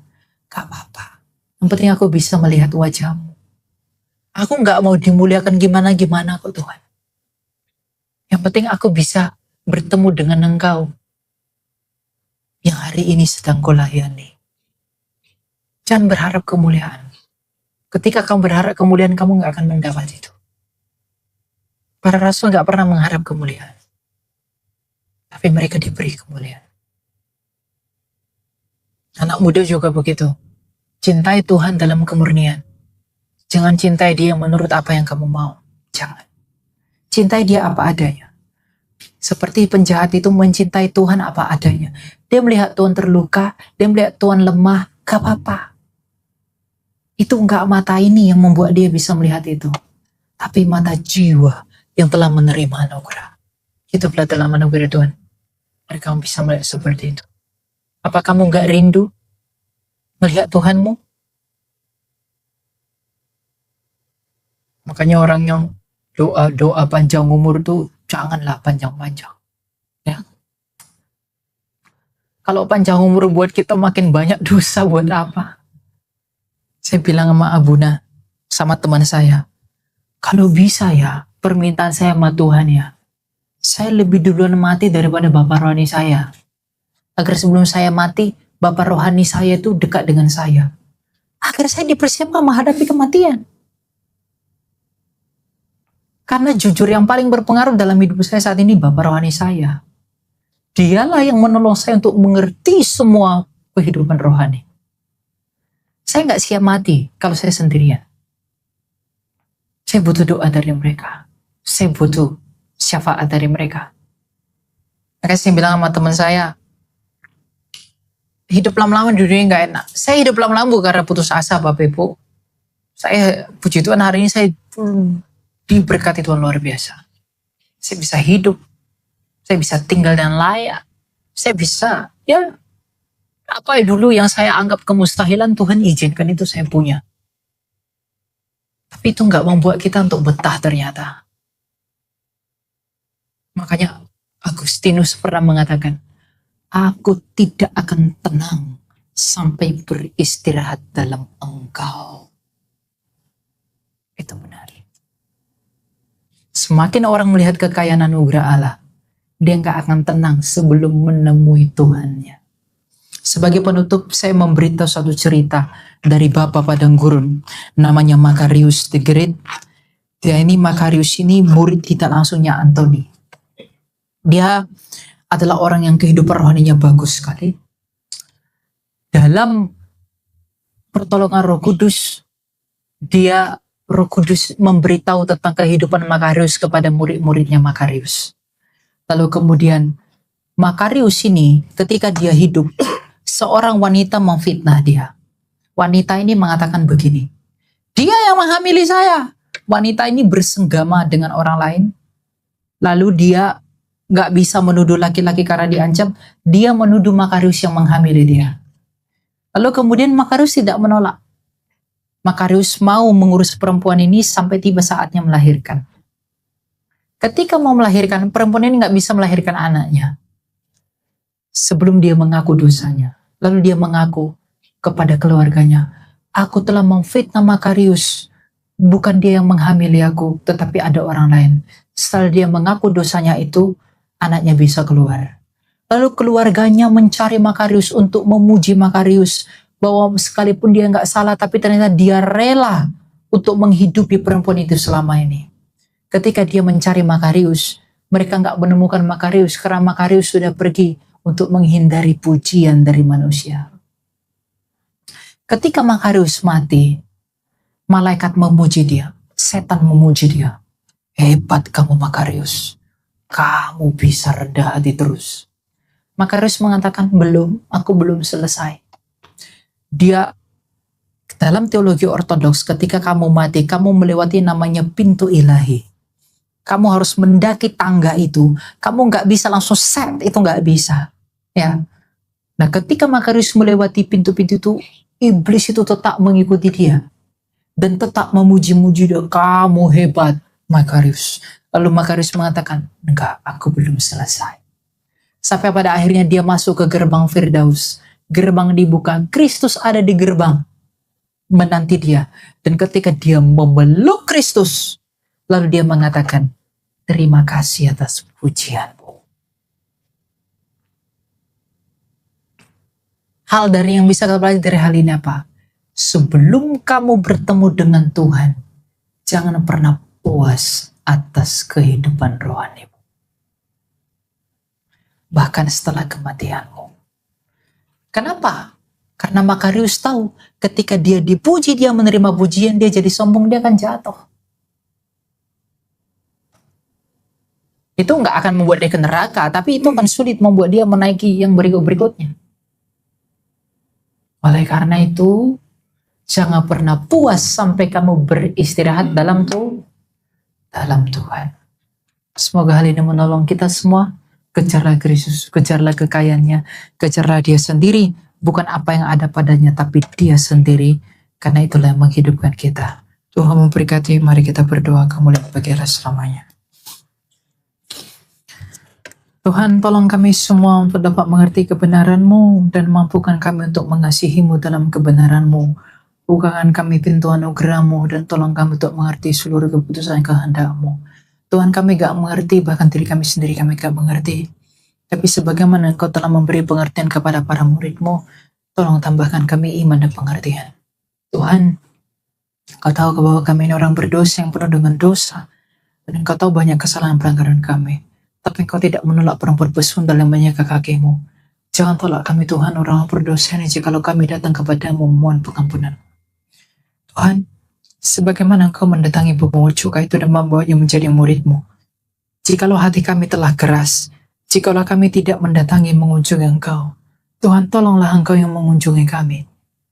gak apa-apa. Yang penting aku bisa melihat wajah-Mu. Aku gak mau dimuliakan gimana-gimana kok Tuhan. Yang penting aku bisa bertemu dengan Engkau yang hari ini sedang Kau layani. Jangan berharap kemuliaan. Ketika kamu berharap kemuliaan, kamu gak akan mendapat itu. Para rasul gak pernah mengharap kemuliaan. Tapi mereka diberi kemuliaan. Anak muda juga begitu. Cintai Tuhan dalam kemurnian. Jangan cintai Dia menurut apa yang kamu mau. Jangan. Cintai Dia apa adanya. Seperti penjahat itu mencintai Tuhan apa adanya. Dia melihat Tuhan terluka, dia melihat Tuhan lemah, gak apa-apa. Itu enggak mata ini yang membuat dia bisa melihat itu. Tapi mata jiwa yang telah menerima anugerah. Hiduplah dalam anugerah Tuhan. Agar kamu bisa melihat seperti itu. Apa kamu enggak rindu melihat Tuhanmu? Makanya orang yang doa panjang umur tuh janganlah panjang-panjang. Ya. Kalau panjang umur buat kita makin banyak dosa, buat apa? Saya bilang sama Abuna, sama teman saya, kalau bisa ya, permintaan saya sama Tuhan ya, saya lebih duluan mati daripada Bapak rohani saya. Agar sebelum saya mati, Bapak rohani saya itu dekat dengan saya. Agar saya dipersiapkan menghadapi kematian. Karena jujur yang paling berpengaruh dalam hidup saya saat ini Bapak rohani saya. Dialah yang menolong saya untuk mengerti semua kehidupan rohani. Saya nggak siap mati kalau saya sendirian. Saya butuh doa dari mereka. Saya butuh syafaat dari mereka. Makanya saya bilang sama teman saya, hidup lama-lama di dunia nggak enak. Saya hidup lama-lama bukan karena putus asa Bapak Ibu. Saya, puji Tuhan hari ini saya diberkati Tuhan luar biasa. Saya bisa hidup. Saya bisa tinggal dan layak. Saya bisa, ya, apa ya dulu yang saya anggap kemustahilan, Tuhan izinkan itu saya punya. Tapi itu nggak membuat kita untuk betah ternyata. Makanya Agustinus pernah mengatakan, aku tidak akan tenang sampai beristirahat dalam Engkau. Itu benar. Semakin orang melihat kekayaan anugerah Allah, dia nggak akan tenang sebelum menemui Tuhannya. Sebagai penutup, saya memberitahu satu cerita dari Bapak Padang Gurun, namanya Makarius the Great. Makarius ini murid kita langsungnya Antoni. Dia adalah orang yang kehidupan rohaninya bagus sekali. Dalam pertolongan Roh Kudus, Roh Kudus memberitahu tentang kehidupan Makarius kepada murid-muridnya Makarius. Lalu kemudian Makarius ini ketika dia hidup, seorang wanita memfitnah dia. Wanita ini mengatakan begini, dia yang menghamili saya. Wanita ini bersenggama dengan orang lain. Lalu dia gak bisa menuduh laki-laki karena diancam. Dia menuduh Makarius yang menghamili dia. Lalu kemudian Makarius tidak menolak. Makarius mau mengurus perempuan ini sampai tiba saatnya melahirkan. Ketika mau melahirkan, perempuan ini gak bisa melahirkan anaknya. Sebelum dia mengaku dosanya. Lalu dia mengaku kepada keluarganya, aku telah memfitnah Makarius. Bukan dia yang menghamili aku, tetapi ada orang lain. Setelah dia mengaku dosanya itu, anaknya bisa keluar. Lalu keluarganya mencari Makarius untuk memuji Makarius. Bahwa sekalipun dia nggak salah, tapi ternyata dia rela untuk menghidupi perempuan itu selama ini. Ketika dia mencari Makarius, mereka nggak menemukan Makarius karena Makarius sudah pergi untuk menghindari pujian dari manusia. Ketika Makarius mati, malaikat memuji dia, setan memuji dia. Hebat kamu Makarius, kamu bisa rendah hati terus. Makarius mengatakan, aku belum selesai. Dia dalam teologi ortodoks, ketika kamu mati, kamu melewati namanya pintu ilahi. Kamu harus mendaki tangga itu. Kamu nggak bisa langsung set, itu nggak bisa. Ya. Nah, ketika Makarius melewati pintu-pintu itu, iblis itu tetap mengikuti dia dan tetap memuji-muji dia. Kamu hebat, Makarius. Lalu Makarius mengatakan, enggak, aku belum selesai. Sampai pada akhirnya dia masuk ke gerbang Firdaus. Gerbang dibuka, Kristus ada di gerbang menanti dia. Dan ketika dia memeluk Kristus, lalu dia mengatakan, terima kasih atas pujianmu. Hal dari yang bisa kita pelajari dari hal ini apa? Sebelum kamu bertemu dengan Tuhan, jangan pernah puas atas kehidupan rohanimu. Bahkan setelah kematianmu. Kenapa? Karena Makarius tahu ketika dia dipuji, dia menerima pujian, dia jadi sombong, dia akan jatuh. Itu nggak akan membuat dia ke neraka, tapi itu akan sulit membuat dia menaiki yang berikut-berikutnya. Oleh karena itu, jangan pernah puas sampai kamu beristirahat dalam Tuhan. Semoga hal ini menolong kita semua. Kejarlah Kristus, kejarlah kekayaannya, kejarlah dia sendiri, bukan apa yang ada padanya, tapi dia sendiri, karena itulah yang menghidupkan kita. Tuhan memberkati, mari kita berdoa, kemuliaan bagi Allah selamanya. Tuhan, tolong kami semua untuk dapat mengerti kebenaran-Mu dan mampukan kami untuk mengasihi-Mu dalam kebenaran-Mu. Bukakan kami pintu anugerah-Mu dan tolong kami untuk mengerti seluruh keputusan kehendak-Mu. Tuhan, kami gak mengerti, bahkan diri kami sendiri kami gak mengerti. Tapi sebagaimana Engkau telah memberi pengertian kepada para murid-Mu, tolong tambahkan kami iman dan pengertian. Tuhan, Engkau tahu bahwa kami ini orang berdosa yang penuh dengan dosa. Dan Engkau tahu banyak kesalahan pelanggaran kami. Tapi Engkau tidak menolak perempuan pesundal yang menyeka kaki-Mu. Jangan tolak kami Tuhan, orang berdosa ini, jikalau kami datang kepadamu mohon pengampunan. Tuhan, sebagaimana Engkau mendatangi pungut cukai itu dan membawanya menjadi murid-Mu. Jikalau hati kami telah keras, jikalau kami tidak mendatangi mengunjungi Engkau, Tuhan tolonglah Engkau yang mengunjungi kami,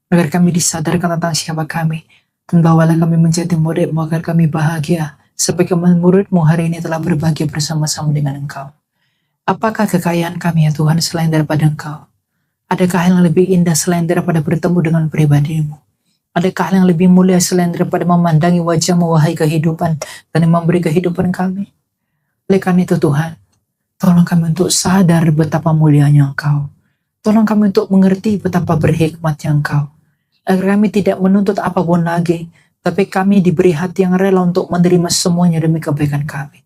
agar kami disadarkan tentang siapa kami, dan bawalah kami menjadi murid-Mu agar kami bahagia, sebagaimana murid-Mu hari ini telah berbahagia bersama-sama dengan Engkau. Apakah kekayaan kami ya Tuhan selain daripada Engkau? Adakah hal yang lebih indah selain daripada bertemu dengan pribadi-Mu? Adakah hal yang lebih mulia selain daripada memandangi wajah-Mu, wahai kehidupan, dan yang memberi kehidupan kami? Oleh karena itu Tuhan, tolong kami untuk sadar betapa mulianya Engkau. Tolong kami untuk mengerti betapa berhikmatnya Engkau. Agar kami tidak menuntut apapun lagi, tapi kami diberi hati yang rela untuk menerima semuanya demi kebaikan kami.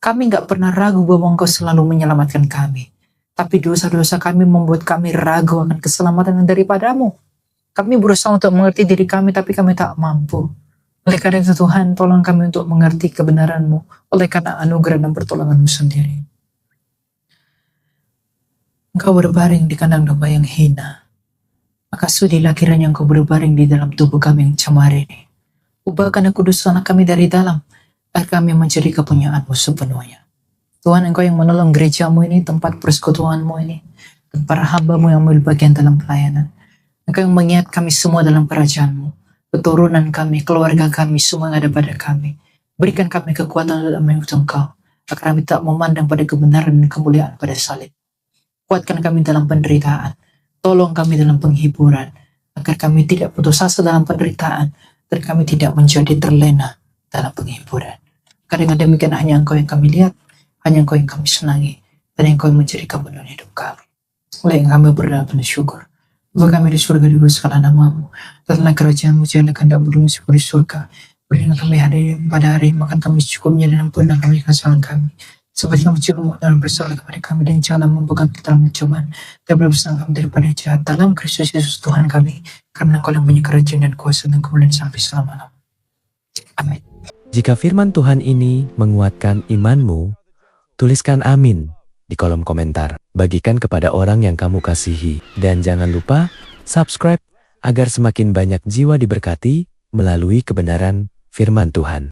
Kami nggak pernah ragu bahwa Engkau selalu menyelamatkan kami. Tapi dosa-dosa kami membuat kami ragu akan keselamatan yang daripadamu. Kami berusaha untuk mengerti diri kami, tapi kami tak mampu. Oleh karena itu Tuhan, tolong kami untuk mengerti kebenaran-Mu oleh karena anugerah dan pertolongan-Mu sendiri. Engkau berbaring di kandang domba yang hina. Maka sudilah kiranya Engkau berbaring di dalam tubuh kami yang cemar ini. Ubahkan kudus anak kami dari dalam, agar kami menjadi kepunyaan-Mu sepenuhnya. Tuhan, Engkau yang menolong gereja-Mu ini, tempat persekutuan-Mu ini, dan para hamba-Mu yang ambil bagian dalam pelayanan. Engkau yang mengingat kami semua dalam kerajaan-Mu, keturunan kami, keluarga kami, semua yang ada pada kami. Berikan kami kekuatan dalam mengikuti Engkau, agar kami tak memandang pada kebenaran dan kemuliaan pada salib. Kuatkan kami dalam penderitaan, tolong kami dalam penghiburan, agar kami tidak putus asa dalam penderitaan, dan kami tidak menjadi terlena dalam penghiburan. Karena demikian hanya Engkau yang kami lihat, hanya Engkau yang kami senangi, dan Engkau yang menjadi kebenaran hidup kami. Oleh yang kami berdoa penuh syukur. Bapa kami di surga, dikuduskanlah nama-Mu, datanglah kerajaan-Mu, jadilah kehendak-Mu di bumi seperti di surga. Berikan kami pada hari makan kami secukupnya, dan ampunilah kami kesalahan kami, seperti kami juga dalam bersalah kepada kami, dan janganlah membawa kita dalam pencobaan, tapi bebaskan kami daripada jahat, dalam Kristus Yesus Tuhan kami, karena Engkau yang punya kerajaan dan kuasa dan kemuliaan sampai selama-lamanya. Amin. Jika firman Tuhan ini menguatkan imanmu, tuliskan amin di kolom komentar. Bagikan kepada orang yang kamu kasihi. Dan jangan lupa subscribe agar semakin banyak jiwa diberkati melalui kebenaran firman Tuhan.